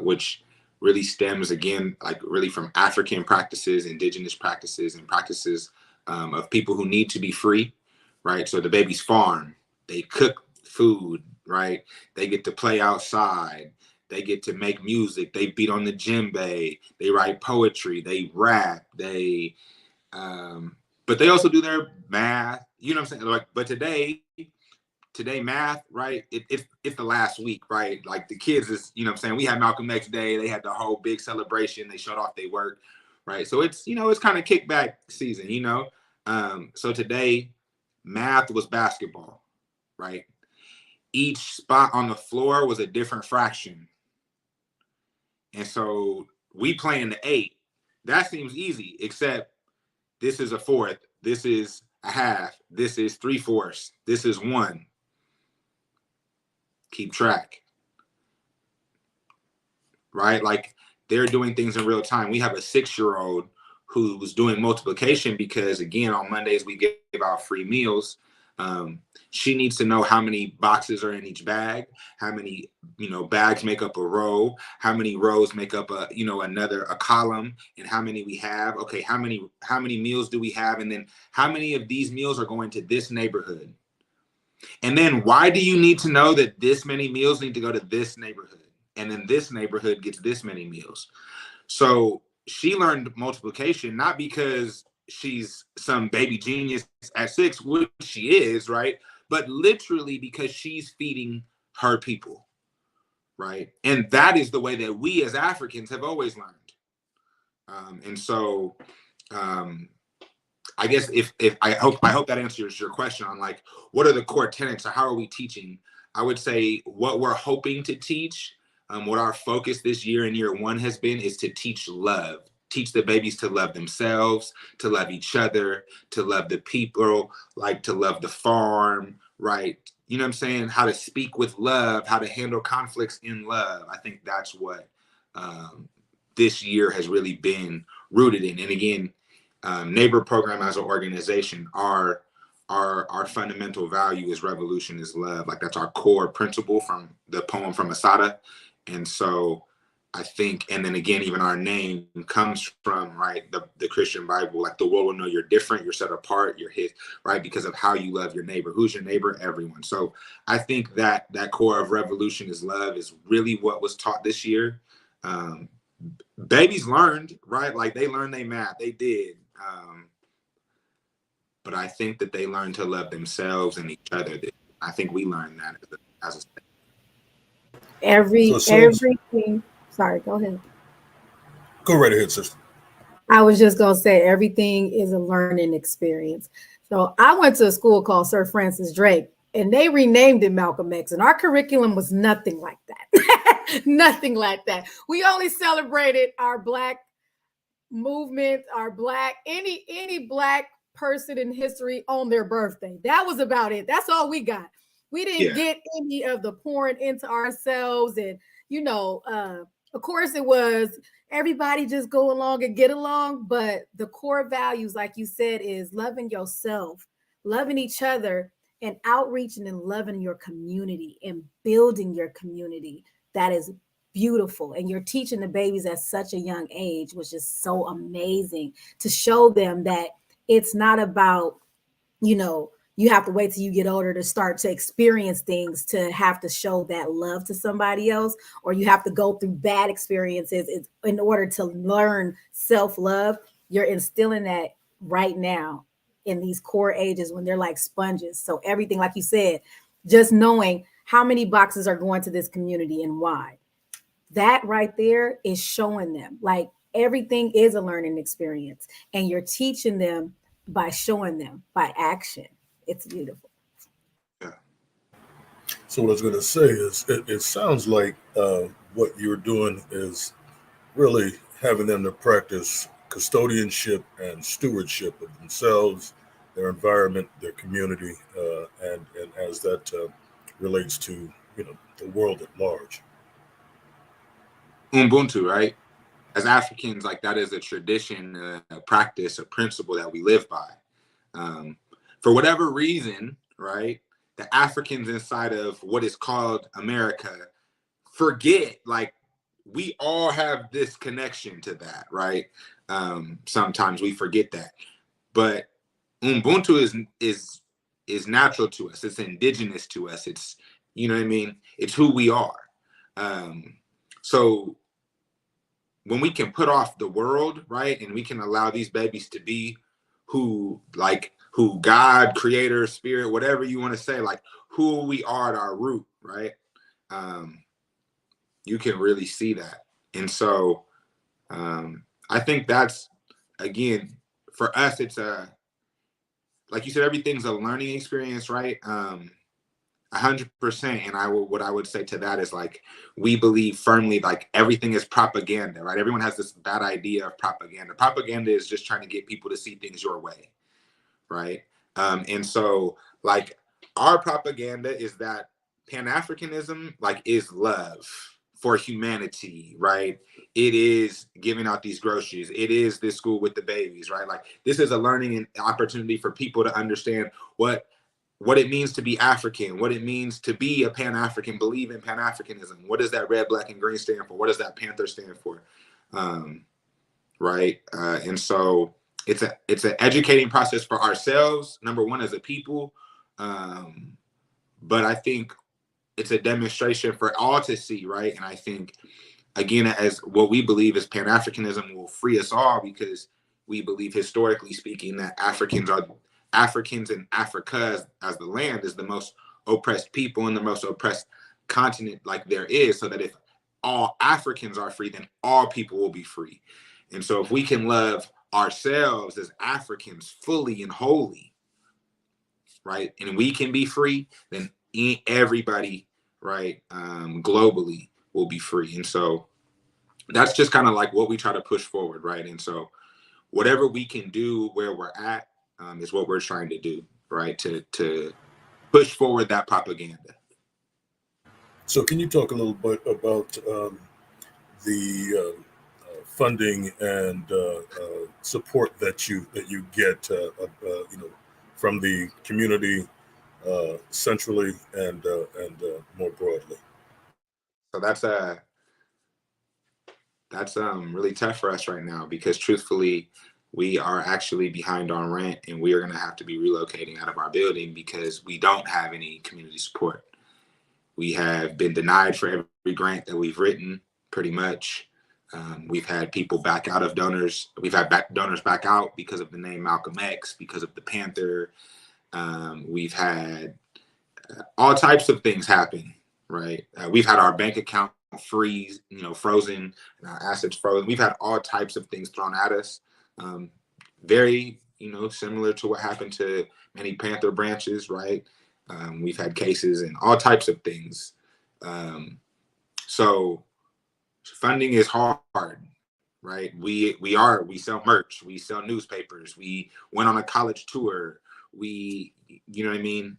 which really stems, again, like really from African practices, indigenous practices, and practices of people who need to be free, right? So the babies farm, they cook food, right? They get to play outside. They get to make music. They beat on the djembe. They write poetry. They rap. But they also do their math. You know what I'm saying? Like, but today math, right? It's the last week, right? Like the kids is, you know what I'm saying? We had Malcolm X Day. They had the whole big celebration. They showed off their work, right? So it's, it's kind of kickback season, So today, math was basketball, right? Each spot on the floor was a different fraction. And so we playing the 8. That seems easy, except this is a fourth. This is a half. This is 3/4. This is 1. Keep track. Right? Like they're doing things in real time. We have a 6-year-old who was doing multiplication because, again, on Mondays we give out free meals. She needs to know how many boxes are in each bag, how many, bags make up a row, how many rows make up a column, and how many we have. Okay, how many meals do we have? And then how many of these meals are going to this neighborhood? And then why do you need to know that this many meals need to go to this neighborhood? And then this neighborhood gets this many meals. So she learned multiplication, not because she's some baby genius at 6, which she is, right? But literally because she's feeding her people, right? And that is the way that we as Africans have always learned. And so I guess if I hope that answers your question on like, what are the core tenets or how are we teaching? I would say what we're hoping to teach, what our focus this year in year 1 has been, is to teach love. Teach the babies to love themselves, to love each other, to love the people, like to love the farm, right? You know what I'm saying? How to speak with love, how to handle conflicts in love. I think that's what this year has really been rooted in. And again, Neighbor Program as an organization, our fundamental value is revolution is love. Like that's our core principle from the poem from Asada. And so I think, and then again, even our name comes from, right, the Christian Bible, like the world will know you're different, you're set apart, you're his, right, because of how you love your neighbor. Who's your neighbor? Everyone. So I think that core of revolution is love is really what was taught this year. Babies learned, right? Like they learned their math, they did. But I think that they learned to love themselves and each other. I think we learned that as a state. Everything. Sorry, go ahead. Go right ahead, sister. I was just going to say everything is a learning experience. So I went to a school called Sir Francis Drake, and they renamed it Malcolm X, and our curriculum was nothing like that. Nothing like that. We only celebrated our Black movement, our Black, any Black person in history on their birthday. That was about it. That's all we got. We didn't get any of the pouring into ourselves and, of course, it was everybody just go along and get along. But the core values, like you said, is loving yourself, loving each other, and outreaching and loving your community and building your community. That is beautiful. And you're teaching the babies at such a young age, which is so amazing to show them that it's not about, You have to wait till you get older to start to experience things, to have to show that love to somebody else, or you have to go through bad experiences in order to learn self-love. You're instilling that right now in these core ages when they're like sponges. So everything, like you said, just knowing how many boxes are going to this community and why. That right there is showing them like everything is a learning experience, and you're teaching them by showing them by action. It's beautiful. So what I was going to say is, it sounds like what you're doing is really having them to practice custodianship and stewardship of themselves, their environment, their community, and as that relates to the world at large. Ubuntu, right? As Africans, like that is a tradition, a practice, a principle that we live by. For whatever reason, right, the Africans inside of what is called America forget, like, we all have this connection to that, right? Sometimes we forget that, but Ubuntu is natural to us. It's indigenous to us. It's, you know what I mean? It's who we are. So when we can put off the world, right, and we can allow these babies to be who God, creator, spirit, whatever you want to say, like who we are at our root, right? You can really see that. And so I think that's, again, for us, it's like you said, everything's a learning experience, right? 100%. And what I would say to that is, like, we believe firmly, like, everything is propaganda, right? Everyone has this bad idea of propaganda. Propaganda is just trying to get people to see things your way, right? And so, like, our propaganda is that Pan-Africanism, like, is love for humanity, right? It is giving out these groceries. It is this school with the babies, right? Like, this is a learning opportunity for people to understand what it means to be African, what it means to be a Pan-African, believe in Pan-Africanism. What does that red, black, and green stand for? What does that panther stand for? Right? And so it's an educating process for ourselves, number one, as a people. But I think it's a demonstration for all to see, right? And I think, again, as what we believe is Pan-Africanism will free us all, because we believe, historically speaking, that Africans in Africa as the land is the most oppressed people and the most oppressed continent like there is, so that if all Africans are free, then all people will be free. And so if we can love ourselves as Africans fully and wholly, right, and we can be free, then everybody, right, globally will be free. And so that's just kind of like what we try to push forward, right? And so whatever we can do where we're at is what we're trying to do, right, to push forward that propaganda. So can you talk a little bit about the funding and support that you get from the community centrally and more broadly? So that's really tough for us right now, because truthfully, we are actually behind on rent, and we are going to have to be relocating out of our building because we don't have any community support. We have been denied for every grant that we've written, pretty much. We've had people back out of donors. We've had donors back out because of the name Malcolm X, because of the Panther. We've had all types of things happen, right? We've had our bank account freeze, frozen, and our assets frozen. We've had all types of things thrown at us. Very, similar to what happened to many Panther branches, right? We've had cases and all types of things. So funding is hard, right? We sell merch, we sell newspapers, we went on a college tour, you know what I mean?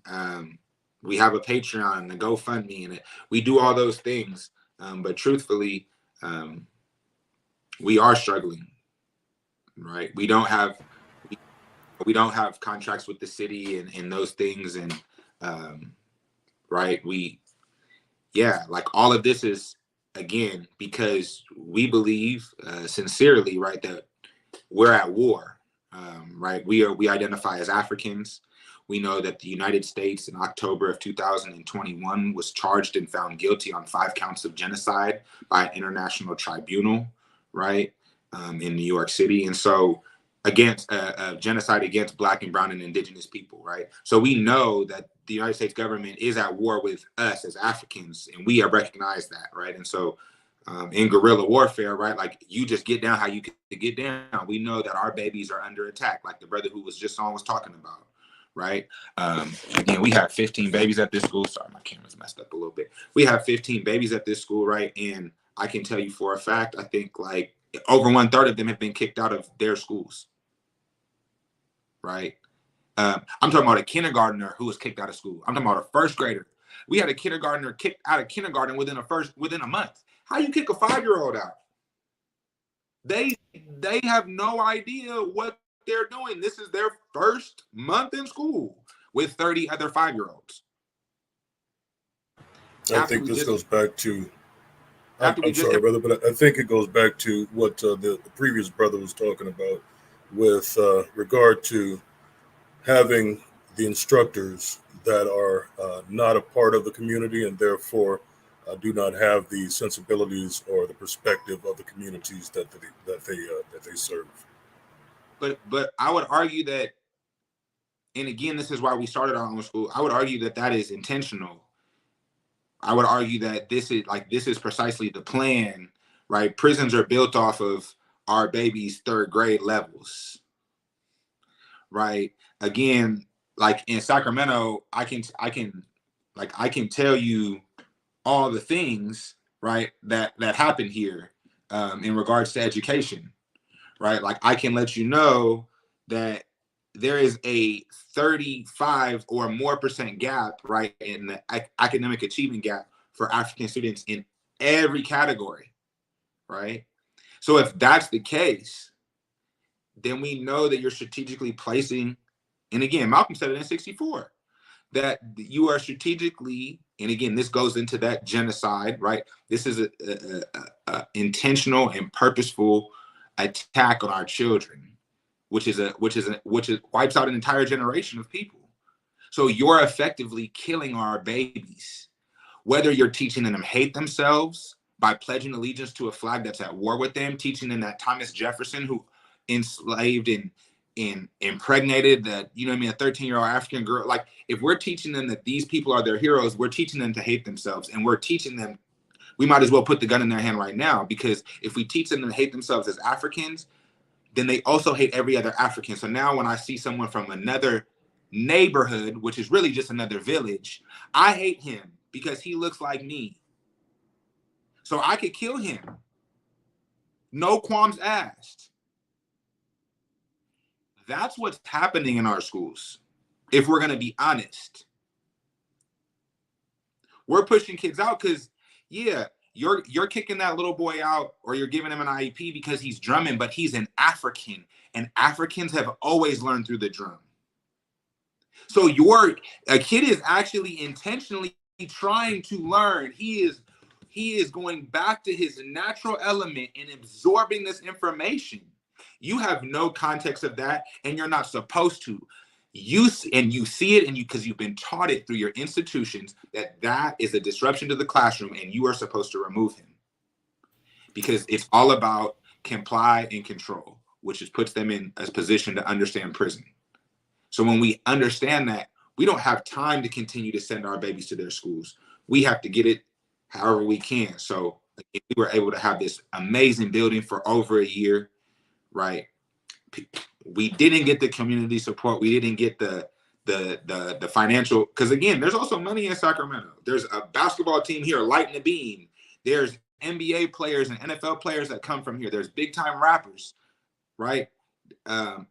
We have a Patreon, a GoFundMe, and we do all those things. But truthfully, we are struggling, right? We don't have contracts with the city and those things. And, right. Like all of this is, again, because we believe sincerely, right, that we're at war. right? We identify as Africans. We know that the United States in October of 2021 was charged and found guilty on 5 counts of genocide by an international tribunal, right, in New York City. And so against genocide against Black and Brown and Indigenous people, right? So we know that the United States government is at war with us as Africans, and we have recognized that, right? And so in guerrilla warfare, right, like you just get down how you can get down. We know that our babies are under attack, like the brother who was just on was talking about, right? Again, we have 15 babies at this school. Sorry, my camera's messed up a little bit. We have 15 babies at this school, right? And I can tell you for a fact, I think like over 1/3 of them have been kicked out of their schools, right? I'm talking about a kindergartner who was kicked out of school. I'm talking about a first grader. We had a kindergartner kicked out of kindergarten within a month. How you kick a 5-year-old out? They have no idea what they're doing. This is their first month in school with 30 other 5-year-olds. I think this goes back to, I'm sorry, brother, but I think it goes back to what the previous brother was talking about with regard to having the instructors that are not a part of the community and therefore do not have the sensibilities or the perspective of the communities that they serve. But I would argue that, and again, this is why we started our own school. I would argue that that is intentional. I would argue that this is precisely the plan, right? Prisons are built off of our babies' 3rd grade levels, right? Again, like in Sacramento, I can tell you all the things, right, that happen here in regards to education, right? Like I can let you know that there is a 35 or more % gap, right, in the academic achievement gap for African students in every category, right? So if that's the case, then we know that you're strategically placing, and again, Malcolm said it in 64, that you are strategically, and again, this goes into that genocide, right? This is a intentional and purposeful attack on our children, which wipes out an entire generation of people. So you're effectively killing our babies, whether you're teaching them to hate themselves by pledging allegiance to a flag that's at war with them, teaching them that Thomas Jefferson, who enslaved and impregnated the, a 13-year-old African girl. Like if we're teaching them that these people are their heroes, we're teaching them to hate themselves, and we're teaching them, we might as well put the gun in their hand right now, because if we teach them to hate themselves as Africans, then they also hate every other African. So now when I see someone from another neighborhood, which is really just another village, I hate him because he looks like me. So I could kill him. No qualms asked. That's what's happening in our schools, if we're going to be honest. We're pushing kids out because, yeah, you're kicking that little boy out, or you're giving him an IEP because he's drumming, but he's an African, and Africans have always learned through the drum. So a kid is actually intentionally trying to learn. He is going back to his natural element and absorbing this information. You have no context of that, and you're not supposed to. You see it, and because you've been taught it through your institutions, that is a disruption to the classroom, and you are supposed to remove him, because it's all about comply and control, which puts them in a position to understand prison. So when we understand that, we don't have time to continue to send our babies to their schools. We have to get it however we can. So we were able to have this amazing building for over a year, right? We didn't get the community support. We didn't get the financial, because again, there's also money in Sacramento. There's a basketball team here, Lighting the Beam. There's NBA players and NFL players that come from here. There's big time rappers, right?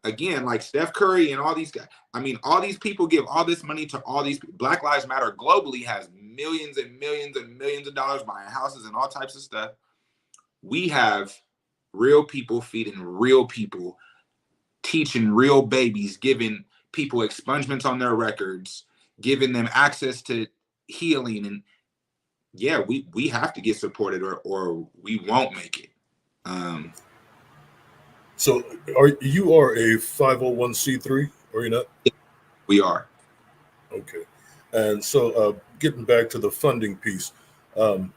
Again, like Steph Curry and all these guys. I mean, all these people give all this money to all these people. Black Lives Matter globally has millions and millions and millions of dollars buying houses and all types of stuff. We have real people feeding real people, teaching real babies, giving people expungements on their records, giving them access to healing. And yeah, we have to get supported or we won't make it. So you are a 501c3, or you're not? We are. Okay. And so getting back to the funding piece, um,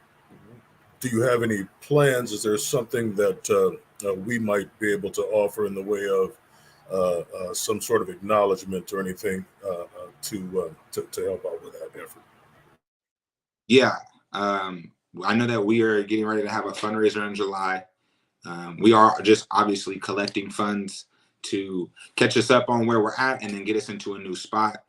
do you have any plans? Is there something that we might be able to offer in the way of some sort of acknowledgement or anything to help out with that effort? Yeah. I know that we are getting ready to have a fundraiser in July. We are just obviously collecting funds to catch us up on where we're at and then get us into a new spot.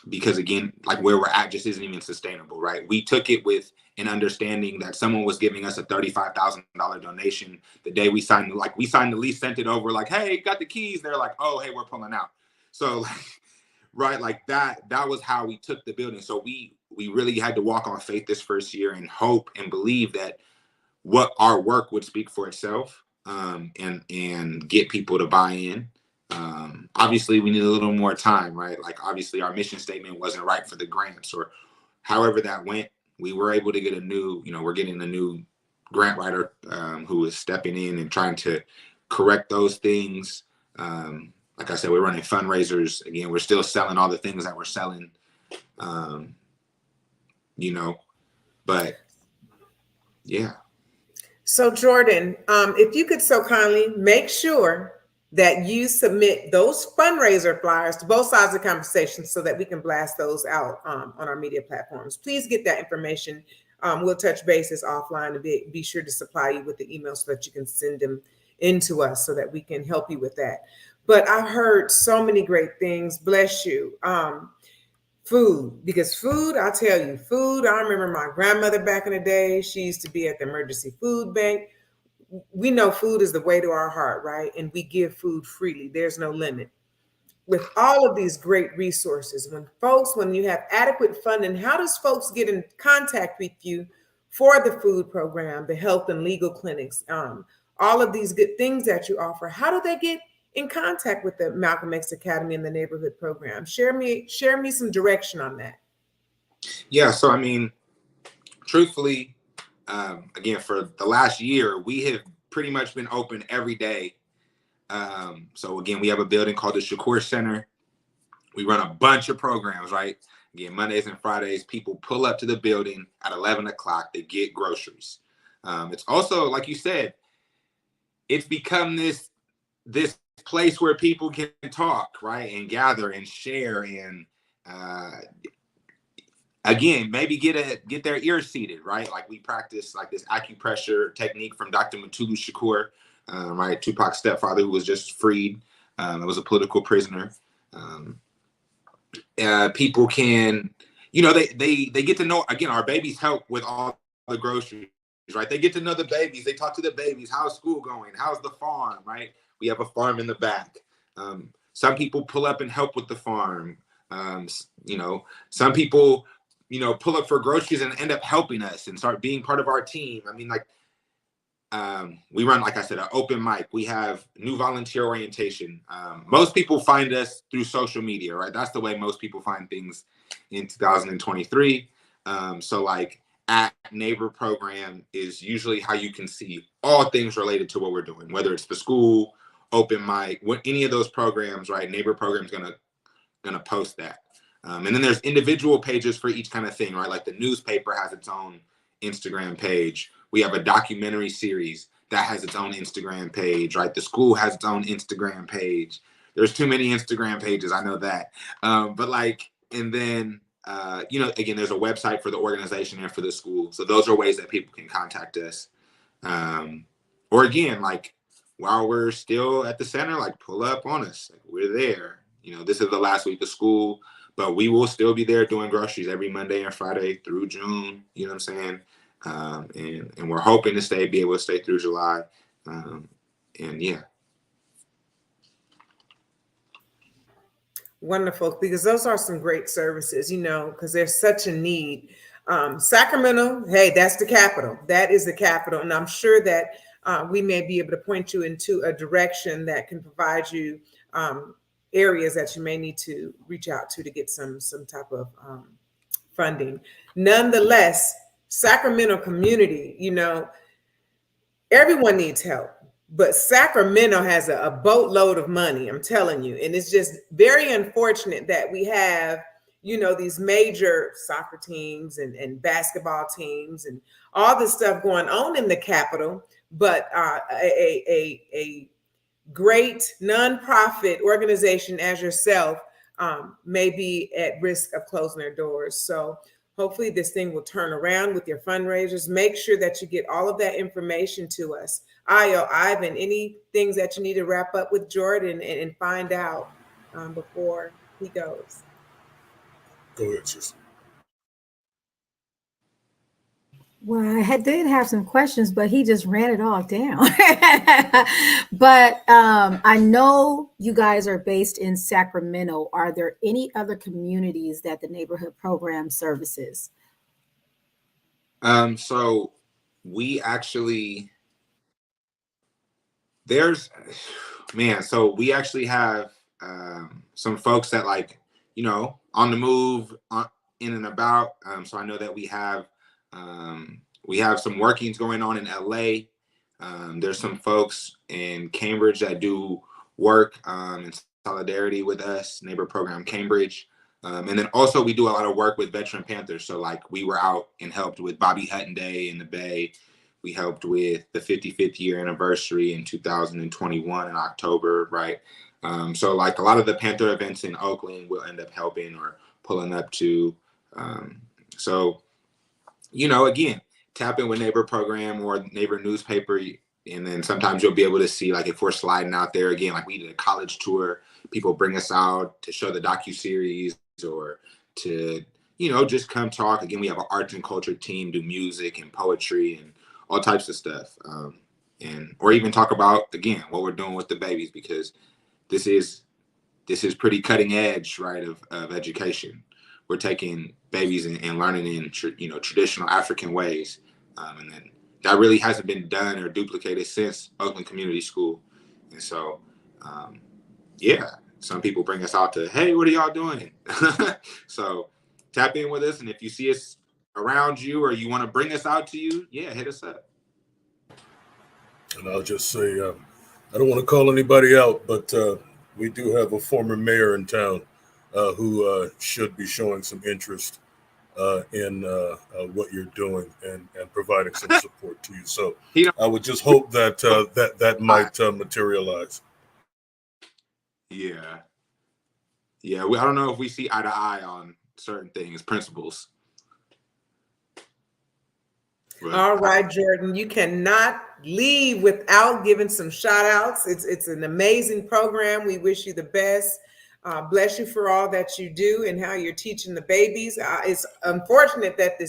Because again, like where we're at just isn't even sustainable, right? We took it with an understanding that someone was giving us a $35,000 donation the day we signed the lease, sent it over like, hey, got the keys. They're like, oh, hey, we're pulling out. So right, like that was how we took the building. So we really had to walk on faith this first year and hope and believe that what our work would speak for itself, and get people to buy in. Obviously we need a little more time, right? Like obviously our mission statement wasn't right for the grants or however that went. We were able to get we're getting a new grant writer who is stepping in and trying to correct those things. Like I said, we're running fundraisers. Again, we're still selling all the things that we're selling, but yeah. So Jordan, if you could so kindly make sure that you submit those fundraiser flyers to both sides of the conversation so that we can blast those out on our media platforms. Please get that information. We'll touch bases offline and be sure to supply you with the email so that you can send them into us so that we can help you with that. But I've heard so many great things. Bless you. Food, because food, I'll tell you, food. I remember my grandmother back in the day, she used to be at the emergency food bank. We know food is the way to our heart, right? And we give food freely. There's no limit. With all of these great resources, when you have adequate funding, how does folks get in contact with you for the food program, the health and legal clinics, all of these good things that you offer? How do they get in contact with the Malcolm X Academy and the neighborhood program? Share me some direction on that. Yeah, so I mean, truthfully, again, for the last year, we have pretty much been open every day. So again, we have a building called the Shakur Center. We run a bunch of programs, right? Again, Mondays and Fridays, people pull up to the building at 11 o'clock. They get groceries. It's also, like you said, it's become this place where people can talk, right, and gather and share and again, maybe get their ears seated, right? Like we practice like this acupressure technique from Dr. Mutulu Shakur, right? Tupac's stepfather, who was just freed. Was a political prisoner. People can, they get to know, again, our babies help with all the groceries, right? They get to know the babies. They talk to the babies. How's school going? How's the farm, right? We have a farm in the back. Some people pull up and help with the farm. Some people, pull up for groceries and end up helping us and start being part of our team. I mean, like, we run, like I said, an open mic. We have new volunteer orientation. Most people find us through social media, right? That's the way most people find things in 2023. So like at Neighbor Program is usually how you can see all things related to what we're doing, whether it's the school, open mic, any of those programs, right? Neighbor Program's gonna post that. And then there's individual pages for each kind of thing, right? Like the newspaper has its own Instagram page. We have a documentary series that has its own Instagram page, right? The school has its own Instagram page. There's too many Instagram pages, I know that. But like, and then, again, there's a website for the organization and for the school. So those are ways that people can contact us. Or again, like while we're still at the center, like pull up on us. Like, we're there. This is the last week of school, but we will still be there doing groceries every Monday and Friday through June. You know what I'm saying? And we're hoping to be able to stay through July. And yeah. Wonderful, because those are some great services, because there's such a need. Sacramento, hey, that's the capital. That is the capital. And I'm sure that we may be able to point you into a direction that can provide you areas that you may need to reach out to get some type of funding. Nonetheless, Sacramento community, everyone needs help. But Sacramento has a boatload of money, I'm telling you. And it's just very unfortunate that we have, these major soccer teams and basketball teams and all this stuff going on in the capital, but a great nonprofit organization as yourself may be at risk of closing their doors. So hopefully this thing will turn around with your fundraisers. Make sure that you get all of that information to us. Ayo, Ivan, any things that you need to wrap up with Jordan and find out before he goes? Go ahead, sister. Well, did have some questions, but he just ran it all down. But I know you guys are based in Sacramento. Are there any other communities that the neighborhood program services? So we actually, so we actually have some folks that on the move, in and about. So I know that we have some workings going on in LA. There's some folks in Cambridge that do work in solidarity with us, Neighbor Program Cambridge. And then also we do a lot of work with Veteran Panthers. So we were out and helped with Bobby Hutton Day in the Bay. We helped with the 55th year anniversary in 2021 in October, right? So a lot of the Panther events in Oakland we'll end up helping or pulling up to. So, again, tap in with Neighbor Program or Neighbor Newspaper. And then sometimes you'll be able to see, if we're sliding out there again, we did a college tour, people bring us out to show the docuseries or to, just come talk. Again, we have an arts and culture team, do music and poetry and all types of stuff. Or even talk about, again, what we're doing with the babies, because this is pretty cutting edge, right, of education. We're taking babies and learning in, traditional African ways. And then that really hasn't been done or duplicated since Oakland Community School. And so, some people bring us out to, hey, what are y'all doing? So tap in with us. And if you see us around you or you want to bring us out to you, hit us up. And I'll just say, I don't want to call anybody out, but we do have a former mayor in town who should be showing some interest in what you're doing and providing some support to you. So I would just hope that that might materialize. Yeah. I don't know if we see eye to eye on certain things, principles. But all right, Jordan, you cannot leave without giving some shout outs. It's an amazing program. We wish you the best. Bless you for all that you do and how you're teaching the babies. It's unfortunate that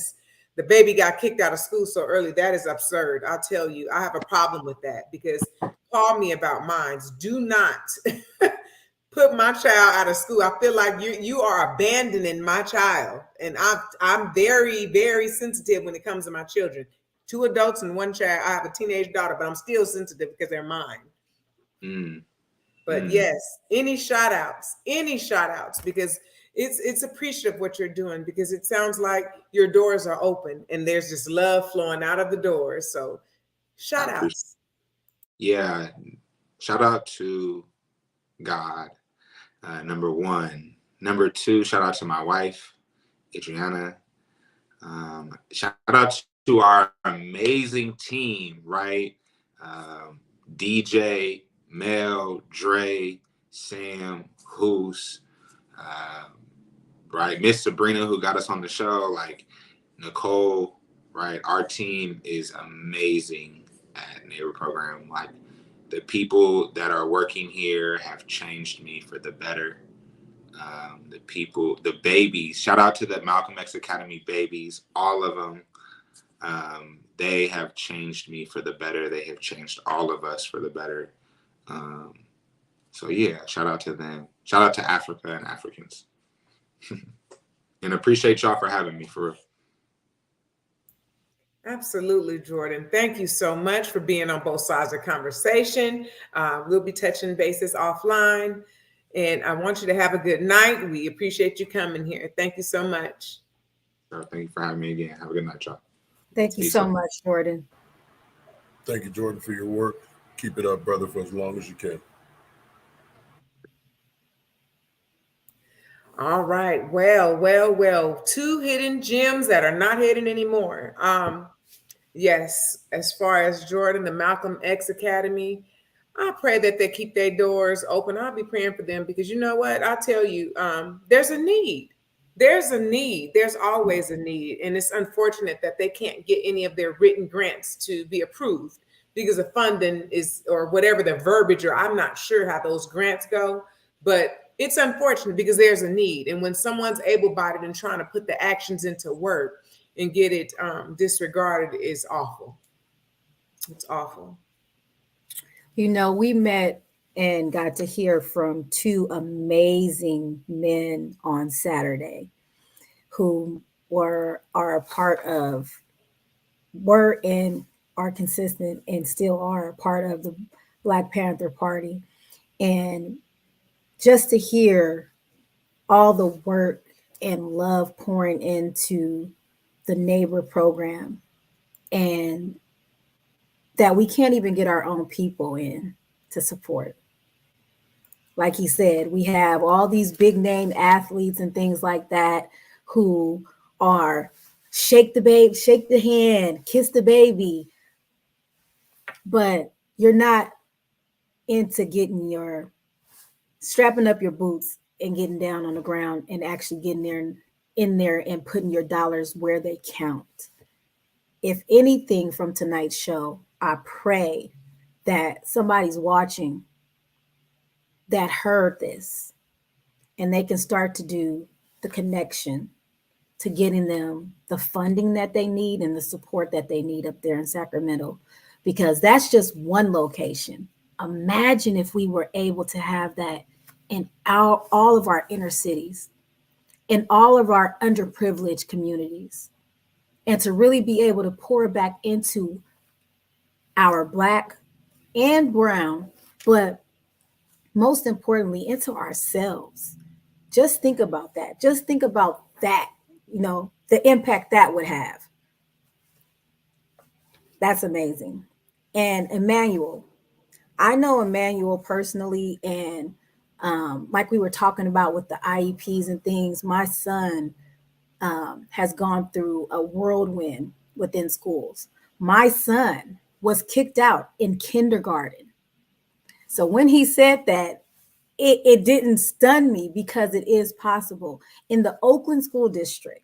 the baby got kicked out of school so early. That is absurd. I'll tell you, I have a problem with that, because call me about mines. Do not put my child out of school. I feel like you are abandoning my child. And I'm very, very sensitive when it comes to my children. 2 adults and 1 child. I have a teenage daughter, but I'm still sensitive because they're mine. But yes, any shout outs, because it's appreciative what you're doing, because it sounds like your doors are open and there's just love flowing out of the doors. So shout outs. Yeah. Shout out to God. Number 1. Number 2, shout out to my wife, Adriana. Shout out to our amazing team, right? DJ, Mel, Dre, Sam, Hoos, right? Miss Sabrina, who got us on the show, Nicole, right? Our team is amazing at Neighbor Program. The people that are working here have changed me for the better. The babies, shout out to the Malcolm X Academy babies, all of them. They have changed me for the better. They have changed all of us for the better. Shout out to them. Shout out to Africa and Africans. And appreciate y'all for having me, for real. Absolutely, Jordan. Thank you so much for being on both sides of the conversation. We'll be touching bases offline. And I want you to have a good night. We appreciate you coming here. Thank you so much. Thank you for having me again. Have a good night, y'all. Thank you so much, Jordan. Thank you, Jordan, for your work. Keep it up, brother, for as long as you can. All right. Well. 2 hidden gems that are not hidden anymore. Yes, as far as Jordan, the Malcolm X Academy, I pray that they keep their doors open. I'll be praying for them because you know what? I'll tell you, there's a need. There's a need. There's always a need. And it's unfortunate that they can't get any of their written grants to be approved because the funding is, or whatever the verbiage, or I'm not sure how those grants go, but it's unfortunate because there's a need. And when someone's able-bodied and trying to put the actions into work and get it disregarded is awful. It's awful. You know, we met and got to hear from 2 amazing men on Saturday who were and are consistent and still are a part of the Black Panther Party. And just to hear all the work and love pouring into the neighbor program, and that we can't even get our own people in to support. Like he said, we have all these big name athletes and things like that who are shake the baby, shake the hand, kiss the baby, but you're not into strapping up your boots and getting down on the ground and actually getting in there and putting your dollars where they count. If anything from tonight's show, I pray that somebody's watching that heard this and they can start to do the connection to getting them the funding that they need and the support that they need up there in Sacramento, because that's just one location. Imagine if we were able to have that in all of our inner cities, in all of our underprivileged communities, and to really be able to pour back into our Black and brown, but most importantly, into ourselves. Just think about that. Just think about that, the impact that would have. That's amazing. And Emmanuel, I know Emmanuel personally, and like we were talking about with the IEPs and things, my son has gone through a whirlwind within schools. My son was kicked out in kindergarten. So when he said that, it didn't stun me, because it is possible in the Oakland School District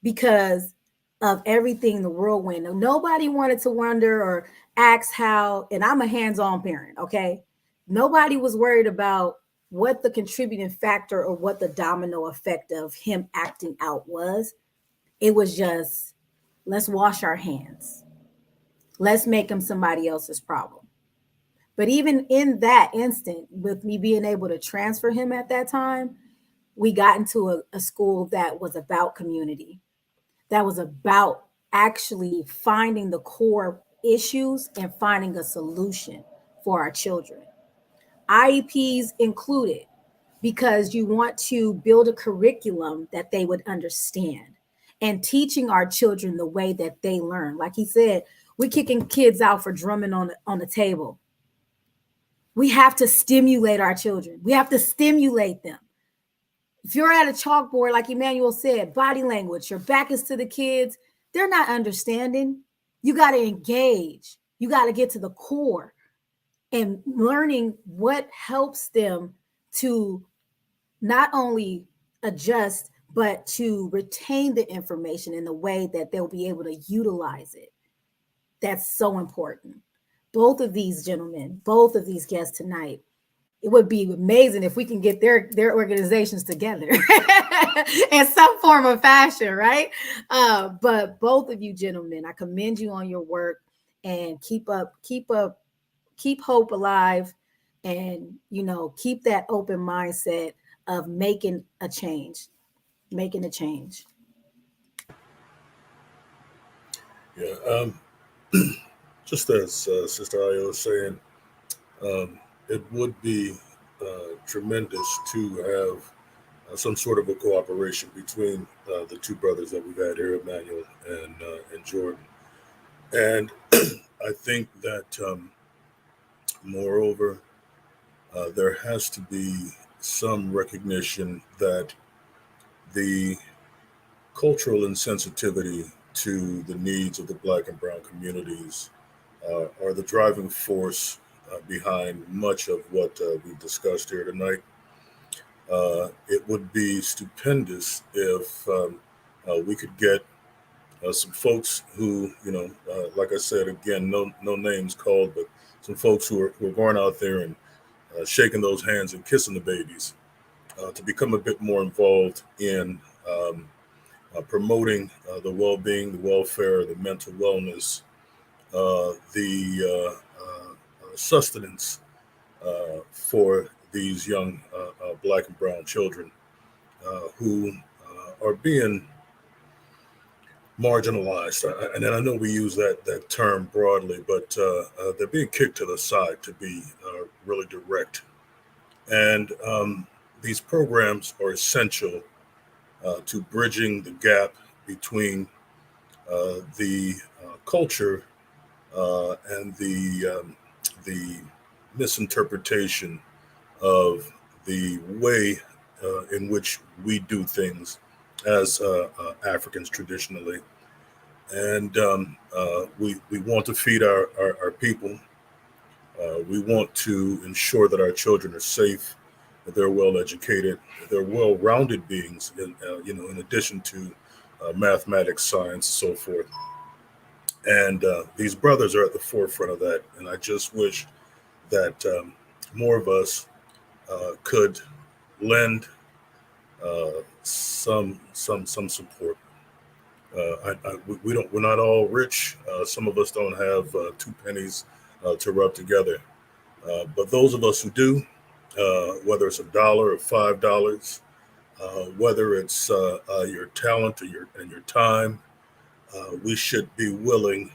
because of everything, the whirlwind. Nobody wanted to wonder or ask how, and I'm a hands-on parent, okay? Nobody was worried about what the contributing factor or what the domino effect of him acting out was. It was just, let's wash our hands. Let's make him somebody else's problem. But even in that instant, with me being able to transfer him at that time, we got into a school that was about community, that was about actually finding the core issues and finding a solution for our children. IEPs included, because you want to build a curriculum that they would understand, and teaching our children the way that they learn. Like he said, we're kicking kids out for drumming on the table. We have to stimulate our children. We have to stimulate them. If you're at a chalkboard, like Emmanuel said, body language, your back is to the kids, they're not understanding. You got to engage. You got to get to the core and learning what helps them to not only adjust, but to retain the information in the way that they'll be able to utilize it. That's so important. Both of these gentlemen, both of these guests tonight, it would be amazing if we can get their organizations together in some form of fashion, right? But both of you gentlemen, I commend you on your work, and keep hope alive, and keep that open mindset of making a change. Yeah. Just as Sister Ayo was saying, it would be tremendous to have some sort of a cooperation between the 2 brothers that we've had here, Emmanuel and Jordan. And I think that, moreover, there has to be some recognition that the cultural insensitivity to the needs of the Black and Brown communities are the driving force behind much of what we've discussed here tonight. It would be stupendous if we could get some folks who, like I said, again, no names called, but some folks who are going out there and shaking those hands and kissing the babies to become a bit more involved in promoting the well-being, the welfare, the mental wellness, the sustenance for these young Black and Brown children who are being marginalized. And I know we use that term broadly, but they're being kicked to the side, to be really direct. And these programs are essential to bridging the gap between the culture and the misinterpretation of the way in which we do things as Africans traditionally. And we want to feed our people. We want to ensure that our children are safe, that they're well educated, they're well-rounded beings, in addition to mathematics, science, so forth. And these brothers are at the forefront of that. And I just wish that more of us could lend some support. We're not all rich. Some of us don't have 2 pennies to rub together. But those of us who do, whether it's $1 or $5, whether it's your talent or your time, we should be willing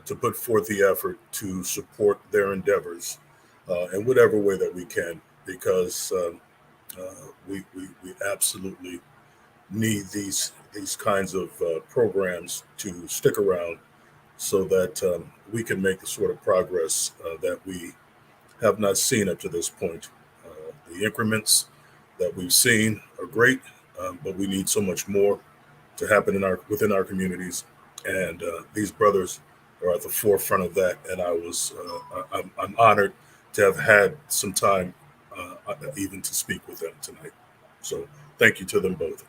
to put forth the effort to support their endeavors in whatever way that we can, because we absolutely need these kinds of programs to stick around so that we can make the sort of progress that we have not seen up to this point. The increments that we've seen are great, but we need so much more to happen within our communities. And these brothers are at the forefront of that. And I'm honored to have had some time even to speak with them tonight. So thank you to them both.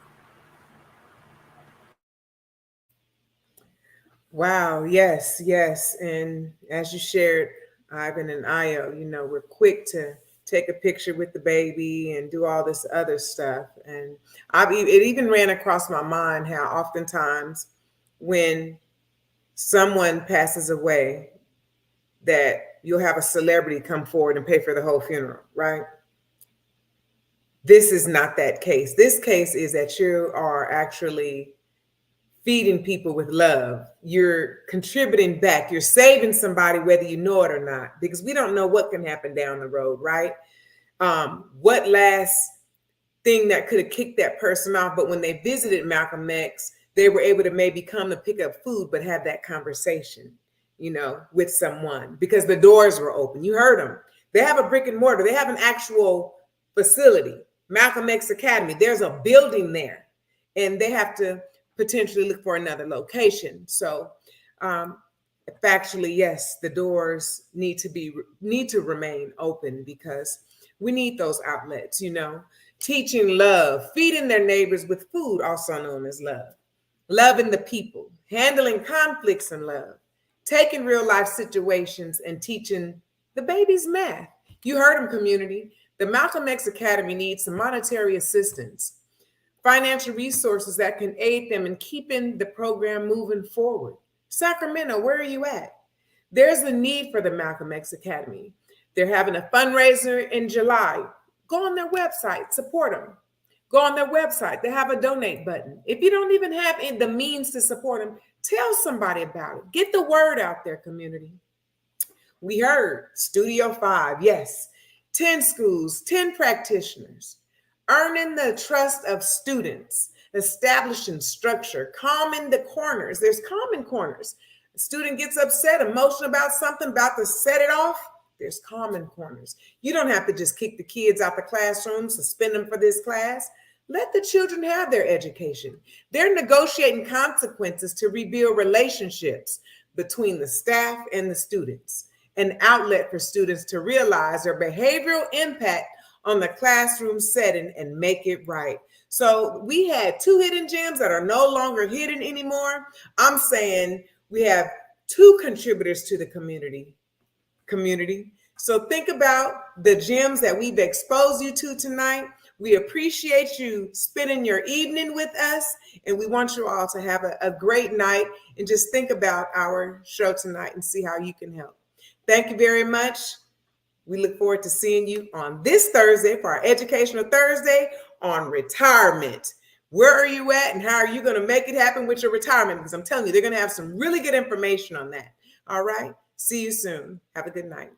Wow. Yes. Yes. And as you shared, Ivan and Io, we're quick to take a picture with the baby and do all this other stuff. And it even ran across my mind how oftentimes when someone passes away, that you'll have a celebrity come forward and pay for the whole funeral, right? This is not that case. This case is that you are actually feeding people with love. You're contributing back. You're saving somebody, whether you know it or not, because we don't know what can happen down the road, right? What last thing that could have kicked that person off, but when they visited Malcolm X, they were able to maybe come to pick up food, but have that conversation, with someone, because the doors were open. You heard them. They have a brick and mortar. They have an actual facility, Malcolm X Academy. There's a building there, and they have to potentially look for another location. So factually, yes, the doors need to remain open, because we need those outlets, teaching love, feeding their neighbors with food, also known as love, loving the people, handling conflicts in love, taking real life situations and teaching the babies math. You heard them, community. The Malcolm X Academy needs some monetary assistance, financial resources that can aid them in keeping the program moving forward. Sacramento, where are you at? There's a need for the Malcolm X Academy. They're having a fundraiser in July. Go on their website, support them. Go on their website. They have a donate button. If you don't even have the means to support them, tell somebody about it. Get the word out there, community. We heard Studio 5, yes, 10 schools, 10 practitioners, earning the trust of students, establishing structure, calming the corners. There's common corners. A student gets upset, emotional about something, about to set it off, there's common corners. You don't have to just kick the kids out the classroom, suspend them for this class. Let the children have their education. They're negotiating consequences to rebuild relationships between the staff and the students, an outlet for students to realize their behavioral impact on the classroom setting and make it right. So we had 2 hidden gems that are no longer hidden anymore. I'm saying we have 2 contributors to the community. So think about the gems that we've exposed you to tonight. We appreciate you spending your evening with us, and we want you all to have a great night, and just think about our show tonight and see how you can help. Thank you very much. We look forward to seeing you on this Thursday for our Educational Thursday on retirement. Where are you at, and how are you going to make it happen with your retirement? Because I'm telling you, they're going to have some really good information on that. All right. See you soon. Have a good night.